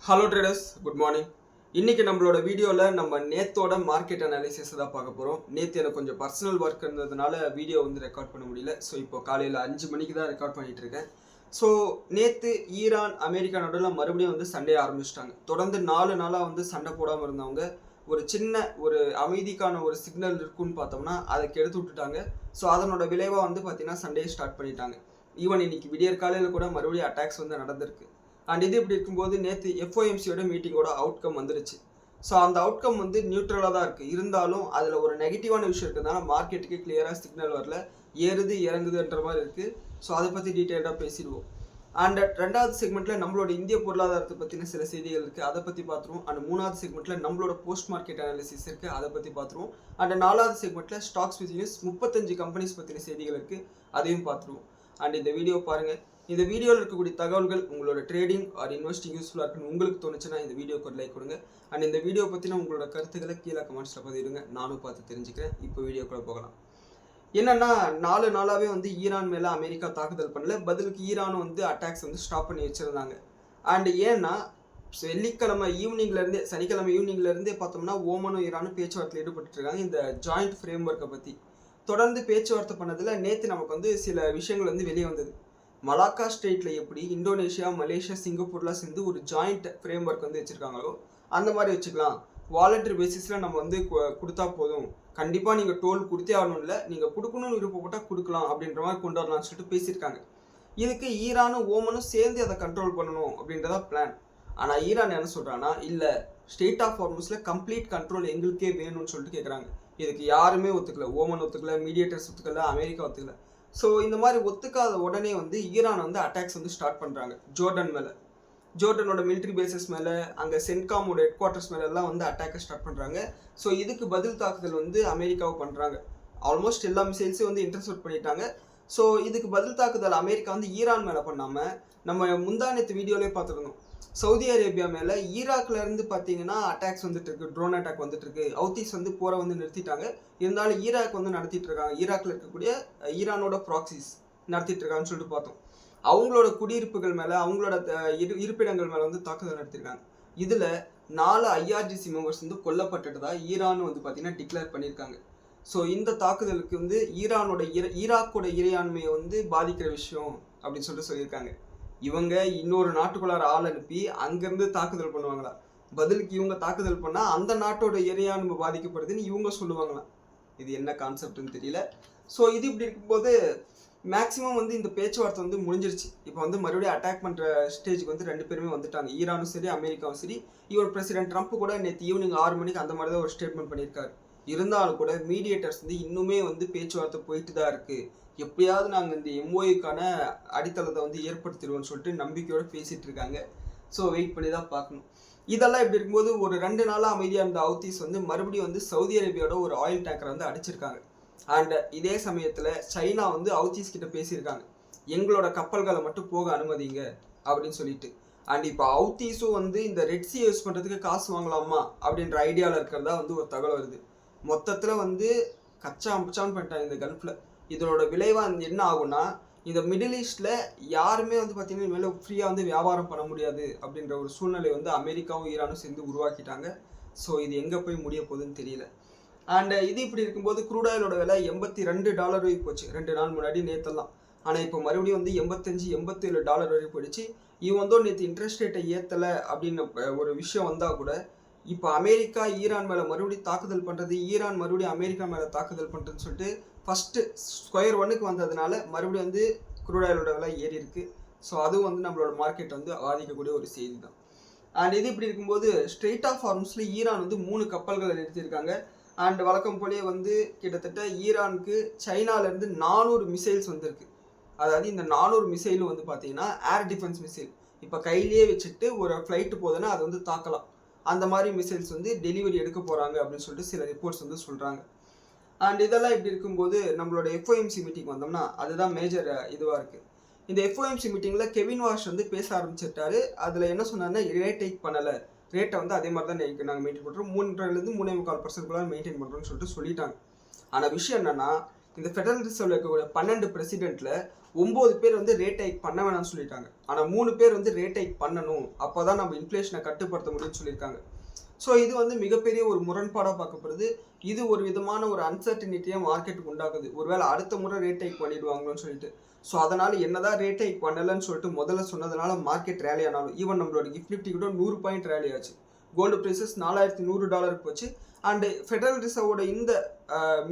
Hello traders, good morning. இன்றைக்கி நம்மளோட வீடியோவில் நம்ம நேத்தோட மார்க்கெட் அனாலிசிஸ் தான் பார்க்க போகிறோம். நேற்று எனக்கு கொஞ்சம் பர்சனல் ஒர்க் இருந்ததுனால வீடியோ ரெக்கார்ட் பண்ண முடியல. ஸோ இப்போ காலையில் 5 மணிக்கு தான் ரெக்கார்ட் பண்ணிகிட்ருக்கேன். ஸோ நேற்று ஈரான் அமெரிக்கா நடுவில் மறுபடியும் சண்டே ஆரம்பிச்சிட்டாங்க. தொடர்ந்து 4 நாளாக சண்டை போடாமல் இருந்தவங்க ஒரு சின்ன அமைதிக்கான ஒரு சிக்னல் இருக்குன்னு பார்த்தோம்னா அதை கெடுத்து விட்டுட்டாங்க. ஸோ அதனோட விளைவாக பார்த்தீங்கன்னா சண்டே ஸ்டார்ட் பண்ணிட்டாங்க. ஈவன் இன்னைக்கு விடியற் காலையில் கூட மறுபடியும் அட்டாக்ஸ் நடந்திருக்கு. அண்ட் இது இப்படி இருக்கும்போது நேற்று எஃப்ஓஎம்சியோட மீட்டிங்கோட அவுட்கம் வந்துருச்சு. ஸோ அந்த அவுட்கம் நியூட்ரலாக தான் இருக்குது. இருந்தாலும் அதில் ஒரு நெகட்டிவான விஷயம் இருக்கிறதுனால மார்க்கெட்டுக்கு கிளியராக சிக்னல் வரல, ஏறுது இறங்குதுன்ற மாதிரி இருக்குது. ஸோ அதை பற்றி டீட்டெயில்டாக பேசிடுவோம். அண்ட் ரெண்டாவது செக்மெண்ட்டில் நம்மளோட இந்திய பொருளாதாரத்தை பற்றின சில செய்திகள் இருக்குது, அதை பற்றி பார்த்துருவோம். அண்ட் மூணாவது செக்மெண்ட்டில் நம்மளோட போஸ்ட் மார்க்கெட் அனாலிசிஸ் இருக்குது, அதை பற்றி பார்த்துருவோம். அண்ட் நாலாவது செக்மெண்ட்டில் ஸ்டாக்ஸ் வித் நியூஸ் 35 கம்பெனிஸ் பற்றின செய்திகள் இருக்குது, அதையும் பார்த்துருவோம். அண்ட் இந்த வீடியோ பாருங்கள். இந்த வீடியோவில் இருக்கக்கூடிய தகவல்கள் உங்களோட ட்ரேடிங் ஆர் இன்வெஸ்டிங் யூஸ்ஃபுல்லாக இருக்குன்னு உங்களுக்கு தோணுச்சுன்னா இந்த வீடியோக்கு ஒரு லைக் கொடுங்க. அண்ட் இந்த வீடியோ பற்றின உங்களோட கருத்துக்களை கீழே கமெண்ட்ஸில் பதிவிடுங்க, நானும் பார்த்து தெரிஞ்சுக்கிறேன். இப்போ வீடியோக்குள்ளே போகலாம். என்னென்னா 4 நாளாகவே ஈரான் மேலே அமெரிக்கா தாக்குதல் பண்ணல, பதிலுக்கு ஈரானும் அட்டாக்ஸ் ஸ்டாப் பண்ணி வச்சுருந்தாங்க. அண்ட் ஏன்னா வெள்ளிக்கிழமை ஈவினிங்லேருந்தே சனிக்கிழமை ஈவினிங்லேருந்தே பார்த்தோம்னா ஓமனும் ஈரானும் பேச்சுவார்த்தையில் ஈடுபட்டு இருக்காங்க. இந்த ஜாயிண்ட் ஃப்ரேம் ஒர்க்கை பற்றி தொடர்ந்து பேச்சுவார்த்தை பண்ணதில் நேற்று நமக்கு சில விஷயங்கள் வெளியே வந்தது. மலாக்கா ஸ்டேட்டில் எப்படி இந்தோனேஷியா, மலேசியா, சிங்கப்பூர்லாம் சேர்ந்து ஒரு ஜாயிண்ட் ஃப்ரேம் ஒர்க் வச்சுருக்காங்களோ அந்த மாதிரி வச்சுக்கலாம். வாலண்டரி பேசிஸில் நம்ம கொடுத்தா போதும், கண்டிப்பாக நீங்கள் டோல் கொடுத்தே ஆகணும், இல்லை நீங்கள் கொடுக்கணும்னு விருப்பப்பட்டால் கொடுக்கலாம் அப்படின்ற மாதிரி கொண்டு வரலாம்னு சொல்லிட்டு பேசியிருக்காங்க. இதுக்கு ஈரானும் ஓமனும் சேர்ந்து அதை கண்ட்ரோல் பண்ணணும் அப்படின்றதா பிளான். ஆனால் ஈரான் என்ன சொல்கிறாங்கன்னா, இல்லை ஸ்டேட் ஆஃப் ஹார்முஸில் கம்ப்ளீட் கண்ட்ரோல் எங்களுக்கே வேணும்னு சொல்லிட்டு கேட்குறாங்க. இதுக்கு யாருமே ஒத்துக்கல, ஓமன் ஒத்துக்கல, மீடியேட்டர்ஸ் ஒத்துக்கல, அமெரிக்கா ஒத்துக்கல. ஸோ இந்த மாதிரி ஒத்துக்காத உடனே ஈரான் அட்டாக்ஸ் ஸ்டார்ட் பண்ணுறாங்க ஜோர்டன் மேலே. ஜோர்டனோட மிலிட்ரி பேசஸ் மேலே, அங்கே சென்காமோட ஹெட் குவார்ட்டர்ஸ் மேலெல்லாம் அட்டாக்கை ஸ்டார்ட் பண்ணுறாங்க. ஸோ இதுக்கு பதில் தாக்குதல் அமெரிக்காவை பண்ணுறாங்க. ஆல்மோஸ்ட் எல்லா மிசைல்ஸையும் இன்டர்செப்ட் பண்ணிட்டாங்க. ஸோ இதுக்கு பதில் தாக்குதல் அமெரிக்கா ஈரான் மேலே பண்ணாமல் நம்ம முந்தானத்து வீடியோலேயே பார்த்துருந்தோம், சவுதி அரேபியா மேலே ஈராக்லேருந்து பார்த்தீங்கன்னா அட்டாக்ஸ் இருக்கு, ட்ரோன் அட்டாக் இருக்கு. ஹவுதிஸ் போரை நிறுத்திட்டாங்க. இருந்தாலும் ஈராக் நடத்திட்டு இருக்காங்க. ஈராக்கில் இருக்கக்கூடிய ஈரானோட ப்ராக்சிஸ் நடத்திட்டு இருக்காங்கன்னு சொல்லிட்டு பார்த்தோம். அவங்களோட குடியிருப்புகள் மேலே, அவங்களோட இருப்பிடங்கள் மேலே தாக்குதல் நடத்திருக்காங்க. இதில் 4 IRGC மெம்பர்ஸ் கொல்லப்பட்டதா ஈரான் பார்த்தீங்கன்னா டிக்ளேர் பண்ணியிருக்காங்க. ஸோ இந்த தாக்குதலுக்கு ஈராக்கோட இறையாண்மையை பாதிக்கிற விஷயம் அப்படின்னு சொல்லியிருக்காங்க. இவங்க இன்னொரு நாட்டுக்குள்ளார ஆள் அனுப்பி அங்கேருந்து தாக்குதல் பண்ணுவாங்களா? பதிலுக்கு இவங்க தாக்குதல் பண்ணால் அந்த நாட்டோட இறையாண்மை பாதிக்கப்படுதுன்னு இவங்க சொல்லுவாங்களாம். இது என்ன கான்செப்ட்னு தெரியல. ஸோ இது இப்படி இருக்கும்போது மேக்ஸிமம் இந்த பேச்சுவார்த்தை முடிஞ்சிருச்சு. இப்போ மறுபடியும் அட்டாக் பண்ணுற ஸ்டேஜுக்கு 2 பேருமே வந்துட்டாங்க, ஈரானும் சரி அமெரிக்காவும் சரி. இவர் பிரசிடென்ட் ட்ரம்ப் கூட நேற்று ஈவினிங் 6 மணிக்கு அந்த மாதிரி தான் ஒரு ஸ்டேட்மெண்ட் பண்ணியிருக்காரு. இருந்தாலும் கூட மீடியேட்டர்ஸ் இன்னுமே பேச்சுவார்த்தை போயிட்டு தான் இருக்குது. எப்படியாவது நாங்கள் இந்த எம்ஓயுக்கான அடித்தளத்தை ஏற்படுத்திடுவோம்னு சொல்லிட்டு நம்பிக்கையோடு பேசிகிட்டு இருக்காங்க. ஸோ வெயிட் பண்ணி தான் பார்க்கணும். இதெல்லாம் இப்படி இருக்கும்போது ஒரு 2 நாளாக அமைதியாக இருந்த ஹவுதிஸ் மறுபடியும் சவுதி அரேபியாவோட ஒரு ஆயில் டேங்கரை அடிச்சிருக்காங்க. அண்ட் இதே சமயத்தில் சைனா ஹவுதிஸ் கிட்ட பேசியிருக்காங்க, எங்களோட கப்பல்களை மட்டும் போக அனுமதிங்க அப்படின்னு சொல்லிட்டு. அண்ட் இப்போ ஹவுதிஸும் இந்த ரெட் சி யூஸ் பண்ணுறதுக்கு காசு வாங்கலாமா அப்படின்ற ஐடியாவில் இருக்கிறதா ஒரு தகவல் வருது. மொத்தத்தில் கச்சா அம்பச்சான்னு பண்ணிட்டாங்க இந்த கல்ஃபில். இதனோட விளைவாக என்ன ஆகும்னா, இந்த மிடில் ஈஸ்டில் யாருமே பார்த்தீங்கன்னா இனிமேல் ஃப்ரீயாக வியாபாரம் பண்ண முடியாது அப்படின்ற ஒரு சூழ்நிலை அமெரிக்காவும் ஈரானும் சேர்ந்து உருவாக்கிட்டாங்க. ஸோ இது எங்கே போய் முடிய போகுதுன்னு தெரியல. அண்ட் இது இப்படி இருக்கும்போது க்ரூட் ஆயிலோட விலை $82 வரைக்கும் போச்சு 2 நாள் முன்னாடி, நேற்றெல்லாம். ஆனால் இப்போ மறுபடியும் $85-87 வரைக்கும் போயிடுச்சு. இவன் நேற்று இன்ட்ரெஸ்ட் ரேட்டை ஏற்றலை அப்படின்னு ஒரு விஷயம் வந்தால் கூட, இப்போ அமெரிக்கா ஈரான் மேலே மறுபடியும் தாக்குதல் பண்ணுறது, ஈரான் மறுபடியும் அமெரிக்கா மேலே தாக்குதல் பண்ணுறதுன்னு சொல்லிட்டு ஃபஸ்ட்டு ஸ்கொயர் 1க்கு வந்ததுனால மறுபடியும் க்ரூட் ஆயிலோட விலை ஏறி இருக்குது. ஸோ அதுவும் நம்மளோட மார்க்கெட் பாதிக்கக்கூடிய ஒரு செய்தி தான். அண்ட் இது இப்படி இருக்கும்போது ஸ்ட்ரெயிட் ஆஃப் ஹார்முஸில் ஈரான் 3 கப்பல்களை நிறுத்தியிருக்காங்க. அண்ட் வழக்கம் போலே கிட்டத்தட்ட ஈரானுக்கு சைனாலேருந்து 400 மிசைல்ஸ் இருக்குது. அதாவது இந்த 400 மிசைலும் பார்த்தீங்கன்னா ஏர் டிஃபென்ஸ் மிசைல். இப்போ கையிலேயே வச்சுட்டு ஒரு ஃப்ளைட்டு போதுன்னா அதை தாக்கலாம். அந்த மாதிரி மிசைல்ஸ் டெலிவரி எடுக்க போகிறாங்க அப்படின்னு சொல்லிட்டு சில ரிப்போர்ட்ஸ் சொல்கிறாங்க. அண்ட் இதெல்லாம் இப்படி இருக்கும்போது நம்மளோட எஃப்ஓஎம்சி மீட்டிங் வந்தோம்னா அதுதான் மேஜர் இதுவாக இருக்குது. இந்த எஃப்ஓஎம்சி மீட்டிங்கில் கெவின் வாஷ் பேச ஆரம்பிச்சிட்டாரு. அதில் என்ன சொன்னார்னா, ரேட் ஹைக் பண்ணலை, ரேட்டை அதே மாதிரி தான் நாங்கள் மெயின்டைன் பண்ணுறோம், 3.5% 3.25% மெயின்டைன் பண்ணுறோம்னு சொல்லிட்டாங்க. ஆனால் விஷயம் என்னென்னா, இந்த ஃபெடரல் ரிசர்வ்ல இருக்கக்கூடிய 12 பிரசிடென்ட்டில் 9 பேர் வந்து ரேட் ஹைக் பண்ண வேணாம்னு சொல்லிட்டாங்க. ஆனால் 3 பேர் வந்து ரேட் ஹைக் பண்ணணும், அப்போ தான் நம்ம இன்ஃப்ளேஷனை கட்டுப்படுத்த முடியும்னு சொல்லியிருக்காங்க. ஸோ இது வந்து மிகப்பெரிய ஒரு முரண்பாடாக பார்க்கப்படுது. இது ஒரு விதமான ஒரு அன்சர்டனிட்டியாக மார்க்கெட்டுக்கு உண்டாக்குது. ஒருவேளை அடுத்த முறை ரேட் ஹைக் பண்ணிடுவாங்களோன்னு சொல்லிட்டு. ஸோ அதனால் என்னதான் ரேட் ஹைக் பண்ணலைன்னு சொல்லிட்டு முதல்ல சொன்னதுனால மார்க்கெட் ரேலி ஆனாலும் ஈவன் நம்மளோட கிஃப்ட் நிஃப்டி கூட 100 பாயிண்ட் ரேலி ஆச்சு. கோல்டு ப்ரைஸஸ் $4100 போச்சு. அண்டு ஃபெடரல் ரிசர்வோட இந்த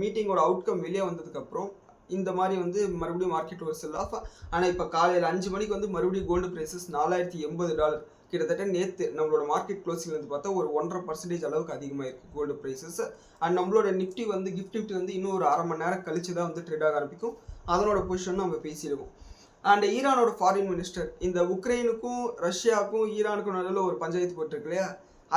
மீட்டிங்கோட அவுட்கம் வெளியே வந்ததுக்கப்புறம் இந்த மாதிரி வந்து மறுபடியும் மார்க்கெட் ஒரு செல் ஆஃப். ஆனால் இப்போ காலையில் 5 மணிக்கு வந்து மறுபடியும் கோல்டு ப்ரைஸஸ் $4080. கிட்டத்தட்ட நேற்று நம்மளோட மார்க்கெட் க்ளோசிங் வந்து பார்த்தா ஒரு 1.5% அளவுக்கு அதிகமாக இருக்குது கோல்டு ப்ரைஸஸ். அண்ட் நம்மளோட நிஃப்டி வந்து கிஃப்ட் நிஃப்டி வந்து இன்னும் ஒரு அரை மணி நேரம் கழிச்சு தான் வந்து ட்ரேட் ஆக ஆரம்பிக்கும். அதனோட பொசிஷன் நம்ம பேசிடுவோம். அண்ட் ஈரானோட ஃபாரின் மினிஸ்டர் இந்த உக்ரைனுக்கும் ரஷ்யாவுக்கும் ஈரானுக்கும் நடுவில் ஒரு பஞ்சாயத்து போட்டிருக்கு இல்லையா,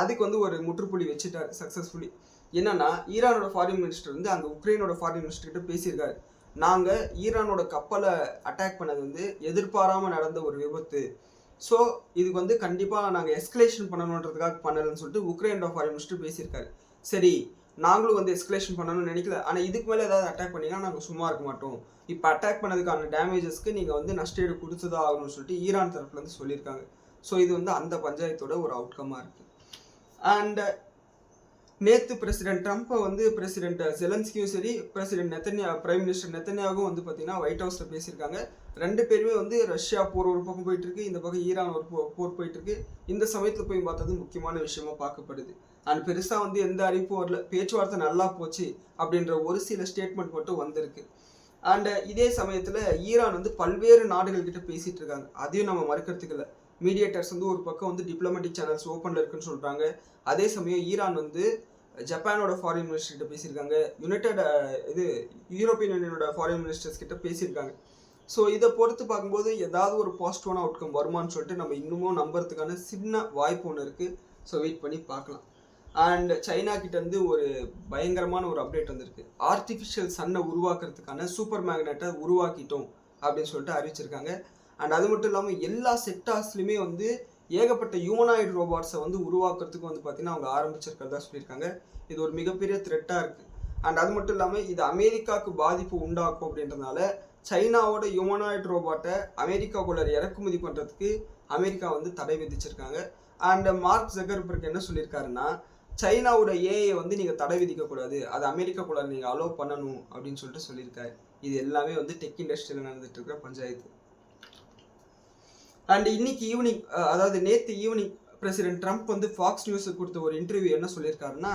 அதுக்கு வந்து ஒரு முற்றுப்புள்ளி வச்சுட்டார் சக்ஸஸ்ஃபுல்லி. என்னன்னா ஈரானோட ஃபாரின் மினிஸ்டர் வந்து அங்கே உக்ரைனோட ஃபாரின் மினிஸ்டர் கிட்ட பேசியிருக்காரு. நாங்கள் ஈரானோட கப்பலை அட்டாக் பண்ணது வந்து எதிர்பாராமல் நடந்த ஒரு விபத்து. ஸோ இதுக்கு வந்து கண்டிப்பாக நாங்கள் எஸ்கலேஷன் பண்ணணுன்றதுக்காக பண்ணலன்னு சொல்லிட்டு உக்ரைனோட ஃபாரின் மினிஸ்டர் பேசியிருக்காரு. சரி, நாங்களும் வந்து எஸ்கலேஷன் பண்ணணும்னு நினைக்கல, ஆனால் இதுக்கு மேலே ஏதாவது அட்டாக் பண்ணிங்கன்னா நாங்கள் சும்மா இருக்க மாட்டோம். இப்போ அட்டாக் பண்ணதுக்கான டேமேஜஸ்க்கு நீங்கள் வந்து நஷ்டஈடு கொடுத்துதான் ஆகணும்னு சொல்லிட்டு ஈரான் தரப்புலேருந்து சொல்லியிருக்காங்க. ஸோ இது வந்து அந்த பஞ்சாயத்தோட ஒரு அவுட்கமாக இருக்குது. அண்ட் நேற்று பிரசிடென்ட் ட்ரம்ப்பை வந்து பிரசிடென்ட் ஜெலன்ஸ்கியும் சரி பிரைம் மினிஸ்டர் நெத்தன்யாவும் வந்து பார்த்தீங்கன்னா ஒயிட் ஹவுஸில் பேசியிருக்காங்க. 2 பேருமே வந்து ரஷ்யா போர் ஒரு பக்கம் போயிட்டு இருக்கு, இந்த பக்கம் ஈரான் ஒரு போர் போயிட்டு இருக்கு. இந்த சமயத்தில் போய் பார்த்தது முக்கியமான விஷயமா பார்க்கப்படுது. அண்ட் பெருசாக வந்து எந்த அறிவிப்பும் வரல, பேச்சுவார்த்தை நல்லா போச்சு அப்படின்ற ஒரு சில ஸ்டேட்மெண்ட் மட்டும் வந்திருக்கு. அண்ட் இதே சமயத்தில் ஈரான் வந்து பல்வேறு நாடுகள்கிட்ட பேசிகிட்டு இருக்காங்க, அதையும் நம்ம மறுக்கிறதுக்கு இல்லை. மீடியேட்டர்ஸ் வந்து ஒரு பக்கம் வந்து டிப்ளமேட்டிக் சேனல்ஸ் ஓப்பனில் இருக்குன்னு சொல்கிறாங்க. அதே சமயம் ஈரான் வந்து ஜப்பானோட ஃபாரின் மினிஸ்டர் கிட்ட பேசியிருக்காங்க, யூரோப்பியன் யூனியனோட ஃபாரின் மினிஸ்டர்ஸ் கிட்ட பேசியிருக்காங்க. ஸோ இதை பொறுத்து பார்க்கும்போது ஏதாவது ஒரு பாசிட்டிவான அவுட்கம் வருமானு சொல்லிட்டு நம்ம இன்னமும் நம்புறதுக்கான சின்ன வாய்ப்பு ஒன்று இருக்குது. ஸோ வெயிட் பண்ணி பார்க்கலாம். அண்ட் சைனா கிட்டேருந்து ஒரு பயங்கரமான ஒரு அப்டேட் வந்திருக்கு. ஆர்டிஃபிஷியல் சன்னை உருவாக்குறதுக்கான சூப்பர் மேக்னெட்டை உருவாக்கிட்டோம் அப்படின்னு சொல்லிட்டு அறிவிச்சிருக்காங்க. அண்ட் அது மட்டும் இல்லாமல் எல்லா செக்டார்ஸ்லையுமே வந்து ஏகப்பட்ட ஹியூமனாய்டு ரோபாட்ஸை வந்து உருவாக்குறதுக்கு வந்து பார்த்தீங்கன்னா அவங்க ஆரம்பிச்சிருக்கிறதா சொல்லியிருக்காங்க. இது ஒரு மிகப்பெரிய த்ரெட்டாக இருக்குது. அண்ட் அது மட்டும் இல்லாமல் இது அமெரிக்காவுக்கு பாதிப்பு உண்டாக்கும் அப்படின்றதுனால சைனாவோட ஹியூமனாய்டு ரோபாட்டை அமெரிக்காக்குள்ள இறக்குமதி பண்ணுறதுக்கு அமெரிக்கா வந்து தடை விதிச்சிருக்காங்க. அண்ட் மார்க் ஜக்கர்பர்க் என்ன சொல்லியிருக்காருன்னா, சைனாவோட ஏஐ வந்து நீங்கள் தடை விதிக்கக்கூடாது, அது அமெரிக்காக்குள்ள நீங்கள் அலோவ் பண்ணணும் அப்படின்னு சொல்லிட்டு சொல்லியிருக்காரு. இது எல்லாமே வந்து டெக் இண்டஸ்ட்ரியில் நடந்துட்டு இருக்கிற பஞ்சாயத்து. அண்ட் இன்னைக்கு ஈவினிங், அதாவது நேற்று ஈவினிங் பிரசிடென்ட் ட்ரம்ப் வந்து ஃபாக்ஸ் நியூஸுக்கு கொடுத்த ஒரு இன்டர்வியூ என்ன சொல்லியிருக்காருன்னா,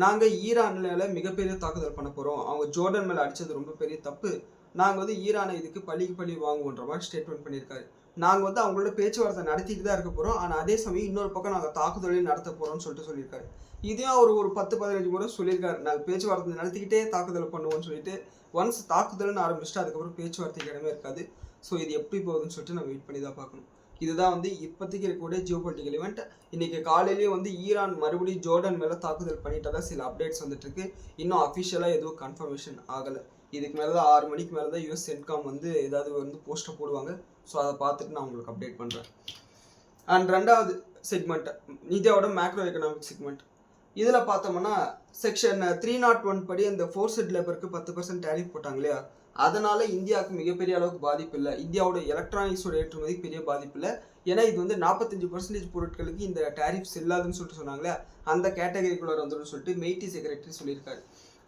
நாங்கள் ஈரானில் மிகப்பெரிய தாக்குதல் பண்ண போகிறோம், அவங்க ஜோர்டன் மேலே அடித்தது ரொம்ப பெரிய தப்பு, நாங்கள் வந்து ஈரானை இதுக்கு பழி வாங்குவோன்ற மாதிரி ஸ்டேட்மெண்ட் பண்ணியிருக்காரு. நாங்கள் வந்து அவங்களோட பேச்சுவார்த்தை நடத்திட்டு தான் இருக்க போகிறோம், ஆனால் அதே சமயம் இன்னொரு பக்கம் நாங்கள் தாக்குதலையும் நடத்த போகிறோம்னு சொல்லியிருக்காரு. இதையும் அவர் ஒரு 10-15 முறை சொல்லியிருக்காரு, நாங்கள் பேச்சுவார்த்தை நடத்திக்கிட்டே தாக்குதல் பண்ணுவோம்னு சொல்லிட்டு. ஒன்ஸ் தாக்குதல்னு ஆரம்பிச்சுட்டு அதுக்கப்புறம் பேச்சுவார்த்தைக்கு இடமே இருக்காது. ஸோ இது எப்படி போகுதுன்னு சொல்லிட்டு நம்ம வெயிட் பண்ணி தான் பார்க்கணும். இதுதான் வந்து இப்போதைக்கு இருக்கக்கூடிய ஜியோபொலிட்டிக்கல் இவெண்ட். இன்றைக்கி காலையிலேயே வந்து ஈரான் மறுபடியும் ஜோர்டன் மேலே தாக்குதல் பண்ணிட்டதா சில அப்டேட்ஸ் வந்துட்டுருக்கு. இன்னும் அஃபிஷியலாக எதுவும் கன்ஃபர்மேஷன் ஆகலை. இதுக்கு மேலே தான் 6 மணிக்கு மேலே தான் யூஎஸ் சென்காம் வந்து ஏதாவது வந்து போஸ்ட்டை போடுவாங்க. ஸோ அதை பார்த்துட்டு நான் உங்களுக்கு அப்டேட் பண்ணுறேன். அண்ட் 2வது செக்மெண்ட் இந்தியாவோட மேக்ரோ எக்கனாமிக் செக்மெண்ட். இதில் பார்த்தோம்னா செக்ஷன் 301 படி அந்த ஃபோர்ஸ்ட் லேபருக்கு 10% டேரிஃப் போட்டாங்க இல்லையா, அதனால் இந்தியாவுக்கு மிகப்பெரிய அளவுக்கு பாதிப்பு இல்லை. இந்தியாவோட எலக்ட்ரானிக்ஸோட ஏற்றுமதி பெரிய பாதிப்பு இல்லை. ஏன்னா இது வந்து 45% பொருட்களுக்கு இந்த டேரிஃப்ஸ் இல்லாதுன்னு சொல்லிட்டு சொன்னாங்களே, அந்த கேட்டகரிக்குள்ளே வந்துடும் சொல்லிட்டு மெய்டி செக்ரட்டரி சொல்லியிருக்காரு.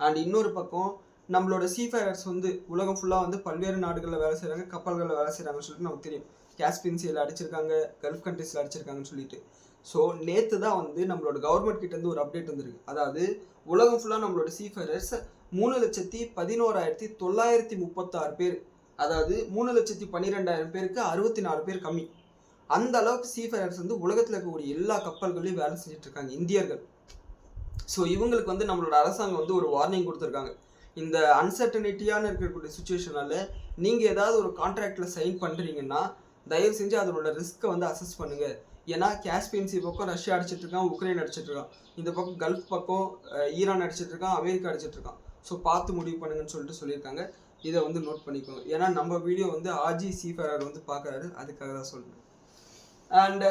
அண்ட் இன்னொரு பக்கம் நம்மளோட சீஃபேரர்ஸ் வந்து உலகம் ஃபுல்லாக வந்து பல்வேறு நாடுகளில் வேலை செய்கிறாங்க, கப்பல்களில் வேலை செய்கிறாங்கன்னு சொல்லிட்டு நமக்கு தெரியும். காஸ்பியன் சீல அடிச்சிருக்காங்க, கல்ஃப் கண்ட்ரீஸில் அடிச்சிருக்காங்கன்னு சொல்லிட்டு. ஸோ நேற்று தான் வந்து நம்மளோட கவர்மெண்ட் கிட்டேருந்து ஒரு அப்டேட் வந்திருக்கு. அதாவது உலகம் ஃபுல்லாக நம்மளோட சீஃபேரர்ஸ் 3,11,936 பேர், அதாவது 3,12,000 பேருக்கு 64 பேர் கம்மி. அந்த அளவுக்கு சீஃபேரர்ஸ் வந்து உலகத்தில் இருக்கக்கூடிய எல்லா கப்பல்களையும் வேலை செஞ்சுட்டு இருக்காங்க இந்தியர்கள். ஸோ இவங்களுக்கு வந்து நம்மளோட அரசாங்கம் வந்து ஒரு வார்னிங் கொடுத்துருக்காங்க. இந்த அன்சர்டனிட்டியான இருக்கக்கூடிய சுச்சுவேஷனால நீங்கள் ஏதாவது ஒரு கான்ட்ராக்டில் சைன் பண்ணுறீங்கன்னா தயவு செஞ்சு அதனோட ரிஸ்க்கை வந்து அசஸ் பண்ணுங்கள். ஏன்னா காஸ்பியன் சி பக்கம் ரஷ்யா அடிச்சிட்ருக்கான், உக்ரைன் அடிச்சிட்ருக்கான், இந்த பக்கம் கல்ஃப் பக்கம் ஈரான் அடிச்சிட்ருக்கான், அமெரிக்கா அடிச்சிட்ருக்கான். ஸோ பார்த்து முடிவு பண்ணுங்கன்னு சொல்லிட்டு சொல்லியிருக்காங்க. இதை வந்து நோட் பண்ணிக்கோங்க. ஏன்னா நம்ம வீடியோ வந்து ஆர்ஜி சீஃபேரர் வந்து பார்க்குறாரு, அதுக்காக தான் சொல்கிறேன். அண்ட்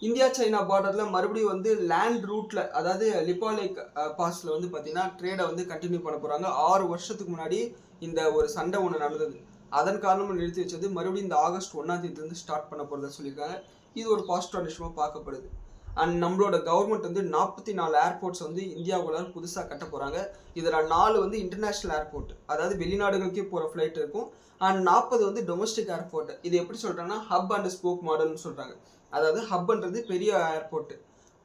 இந்தியா சைனா பார்டரில் மறுபடியும் வந்து லேண்ட் ரூட்டில், அதாவது லிப்பாலேக் பாஸில் வந்து பார்த்திங்கன்னா ட்ரேடை வந்து கண்டினியூ பண்ண போகிறாங்க. 6 வருஷத்துக்கு முன்னாடி இந்த ஒரு சண்டை ஒன்று நடந்தது. அதன் காரணமாக நிறுத்தி வச்சது மறுபடியும் இந்த ஆகஸ்ட் 1ஆம் தேதியிலேருந்து ஸ்டார்ட் பண்ண போகிறதா சொல்லியிருக்காங்க. இது ஒரு பாசிட்டிவ் விஷயமா பார்க்கப்படுது. அண்ட் நம்மளோட கவர்மெண்ட் வந்து 44 ஏர்போர்ட்ஸ் வந்து இந்தியாவுக்குள்ள புதுசாக கட்ட போகிறாங்க. இதில் 4 வந்து இன்டர்நேஷ்னல் ஏர்போர்ட், அதாவது வெளிநாடுகளுக்கே போகிற ஃப்ளைட் இருக்கும். அண்ட் 40 வந்து டொமஸ்டிக் ஏர்போர்ட். இது எப்படி சொல்கிறாங்கன்னா ஹப் அண்ட் ஸ்போக் மாடல்னு சொல்கிறாங்க. அதாவது ஹப்ன்றது பெரிய ஏர்போர்ட்,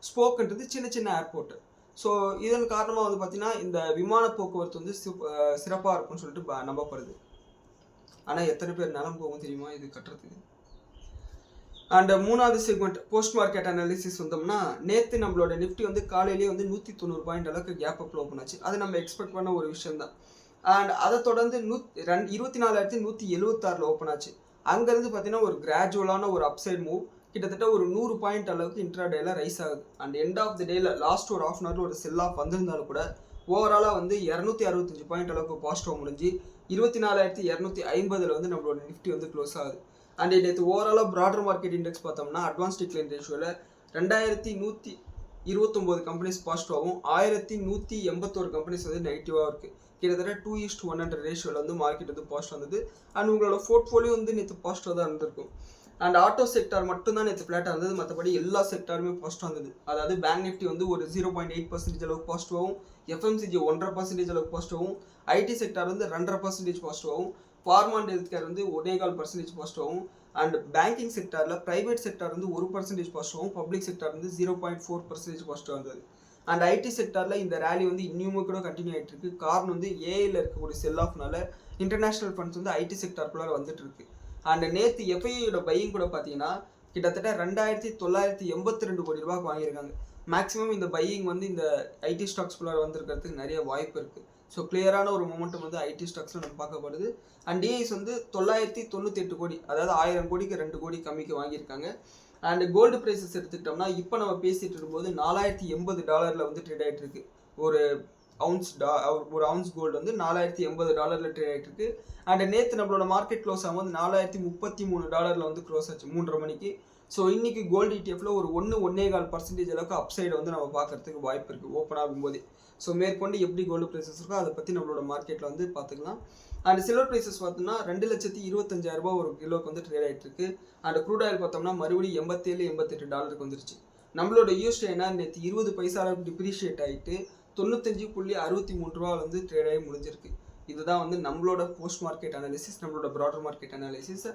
ஸ்போக்குன்றது சின்ன சின்ன ஏர்போர்ட். ஸோ இதன் காரணமாக வந்து பார்த்தீங்கன்னா இந்த விமான போக்குவரத்து வந்து சிறப்பாக இருக்கும்னு சொல்லிட்டு நம்பப்படுது. ஆனால் எத்தனை பேர் நிலம் போகும் தெரியுமா இது கட்டுறதுக்கு? அண்ட் 3வது செக்மெண்ட் போஸ்ட் மார்க்கெட் அனாலிசிஸ் வந்தோம்னா, நேற்று நம்மளோட நிஃப்டி வந்து காலையிலேயே வந்து 190 பாயிண்ட் அளவுக்கு கேப் அப்ல ஓப்பன் ஆச்சு. அது நம்ம எக்ஸ்பெக்ட் பண்ண ஒரு விஷயம் தான். அண்ட் அதை தொடர்ந்து 24,176 ஓப்பன் ஆச்சு. அங்கேருந்து பார்த்தீங்கன்னா ஒரு கிராஜுவலான ஒரு அப்சைட் மூவ், கிட்டத்தட்ட ஒரு 100 பாயிண்ட் அளவுக்கு இன்ட்ராடேல ரைஸ் ஆகுது. அண்ட் எண்ட் ஆஃப் த டேல லாஸ்ட் ஒரு 1/2 hour ஒரு செல் ஆஃப் வந்திருந்தாலும் கூட ஓவராலாக வந்து 265 பாயிண்ட் அளவுக்கு பாசிட்டிவ் முடிஞ்சு 24,250 வந்து நம்மளோட நிஃப்டி வந்து க்ளோஸ் ஆகுது. அண்ட் நேற்று ஓவராலாக ப்ராடர் மார்க்கெட் இண்டெக்ஸ் பார்த்தோம்னா அட்வான்ஸ் டிக்ளைன் ரேஷியோவில் 2129 கம்பெனிஸ் பாசிட்டிவாகவும் 1181 கம்பெனிஸ் வந்து நெகட்டிவாக இருக்குது. கிட்டத்தட்ட 2:100 ரேஷியோவில் வந்து மார்க்கெட் வந்து பாசிட்டிவ் வந்தது. அண்ட் உங்களோட போர்ட்ஃபோலியோ வந்து நேற்று பாசிட்டிவாக தான் இருந்திருக்கும். அண்ட் ஆட்டோ செக்டார் மட்டும்தான் நேற்று ஃப்ளாட்டாக இருந்தது, மற்றபடி எல்லா செக்டாருமே பாசிட்டிவ் வந்தது. அதாவது பேங்க் நிஃப்டி வந்து ஒரு 0.8% அளவுக்கு பாசிட்டிவாகவும், எஃப்எம்சிஜி 1.5% அளவுக்கு பாசிட்டிவாகவும், ஐடி செக்டார் வந்து 2.5% பாசிட்டிவாகவும், ஃபார்மா அண்ட் ஹெல்த் கேர் வந்து 1.25% பாசிட்டிவாகவும், அண்ட் பேங்கிங் செக்டாரில் ப்ரைவேட் செக்டார் வந்து 1% பாசிட்டிவாகவும், பப்ளிக் செக்டார் வந்து 0.4% பாசிட்டிவாக இருந்தது. அண்ட் ஐடி செக்டாரில் இந்த ரேலி வந்து இன்னுமே கூட கண்டினியூ ஆகிட்டு இருக்கு. காரணம் வந்து ஏஐயில் இருக்கக்கூடிய செல் ஆஃப்னால இன்டர்நேஷனல் ஃபண்ட்ஸ் வந்து ஐடி செக்டாருக்குள்ளார வந்துட்டு இருக்கு. அண்ட் நேற்று எஃப்ஐயோட பையிங் கூட பார்த்தீங்கன்னா கிட்டத்தட்ட 2,982 கோடி ரூபாய்க்கு வாங்கியிருக்காங்க. மேக்ஸிமம் இந்த பையிங் வந்து இந்த ஐடி ஸ்டாக்ஸ்குள்ளார வந்திருக்கிறதுக்கு நிறைய வாய்ப்பு இருக்குது. ஸோ கிளியரான ஒரு மொமெண்டம் வந்து ஐடி ஸ்டாக்ஸில் நம்ம பார்க்கப்படுது. அண்ட் டிஐஸ் வந்து 998 கோடி, அதாவது 1000 கோடிக்கு 2 கோடி கம்மிக்கு வாங்கியிருக்காங்க. அண்ட் கோல்டு ப்ரைஸஸ் எடுத்துக்கிட்டோம்னா இப்போ நம்ம பேசிகிட்டு இருக்கும்போது $4,080 வந்து ட்ரேட் ஆகிட்டு இருக்கு. ஒரு அவுன்ஸ் கோல்டு வந்து $4,080 ட்ரேட் ஆகிட்டு இருக்கு. அண்ட் நேற்று நம்மளோட மார்க்கெட் க்ளோஸ் ஆகும்போது $4,033 வந்து க்ளோஸ் ஆச்சு 3:30 மணிக்கு. ஸோ இன்னைக்கு கோல்டு இடிஎஃப்ல ஒரு 1.25% அளவுக்கு அப்சைடு வந்து நம்ம பார்க்கறதுக்கு வாய்ப்பு இருக்குது ஓப்பன் ஆகும்போது. ஸோ மேற்கொண்டு எப்படி கோல்டு ப்ரைஸஸ் இருக்கோ அதை பற்றி நம்மளோட மார்க்கெட்டில் வந்து பார்த்துக்கலாம். அண்ட் சில்வர் ப்ரைஸஸ் பார்த்தோம்னா 2,25,000 ஒரு கிலோக்கு வந்து ட்ரேட் ஆகிட்டு இருக்கு. அண்ட் க்ரூட் ஆயில் பார்த்தோம்னா மறுபடியும் $87-88 வந்துருச்சு. நம்மளோட யூஎஸ்டி என்ன நேற்று 20 பைசா அளவுக்கு டிப்ரிஷியேட் ஆகிட்டு 95.63 வந்து ட்ரேட் ஆகி முடிஞ்சிருக்கு. இதுதான் வந்து நம்மளோட போஸ்ட் மார்க்கெட் அனாலிசிஸ், நம்மளோட ப்ராடர் மார்க்கெட் அனாலிசிஸ்.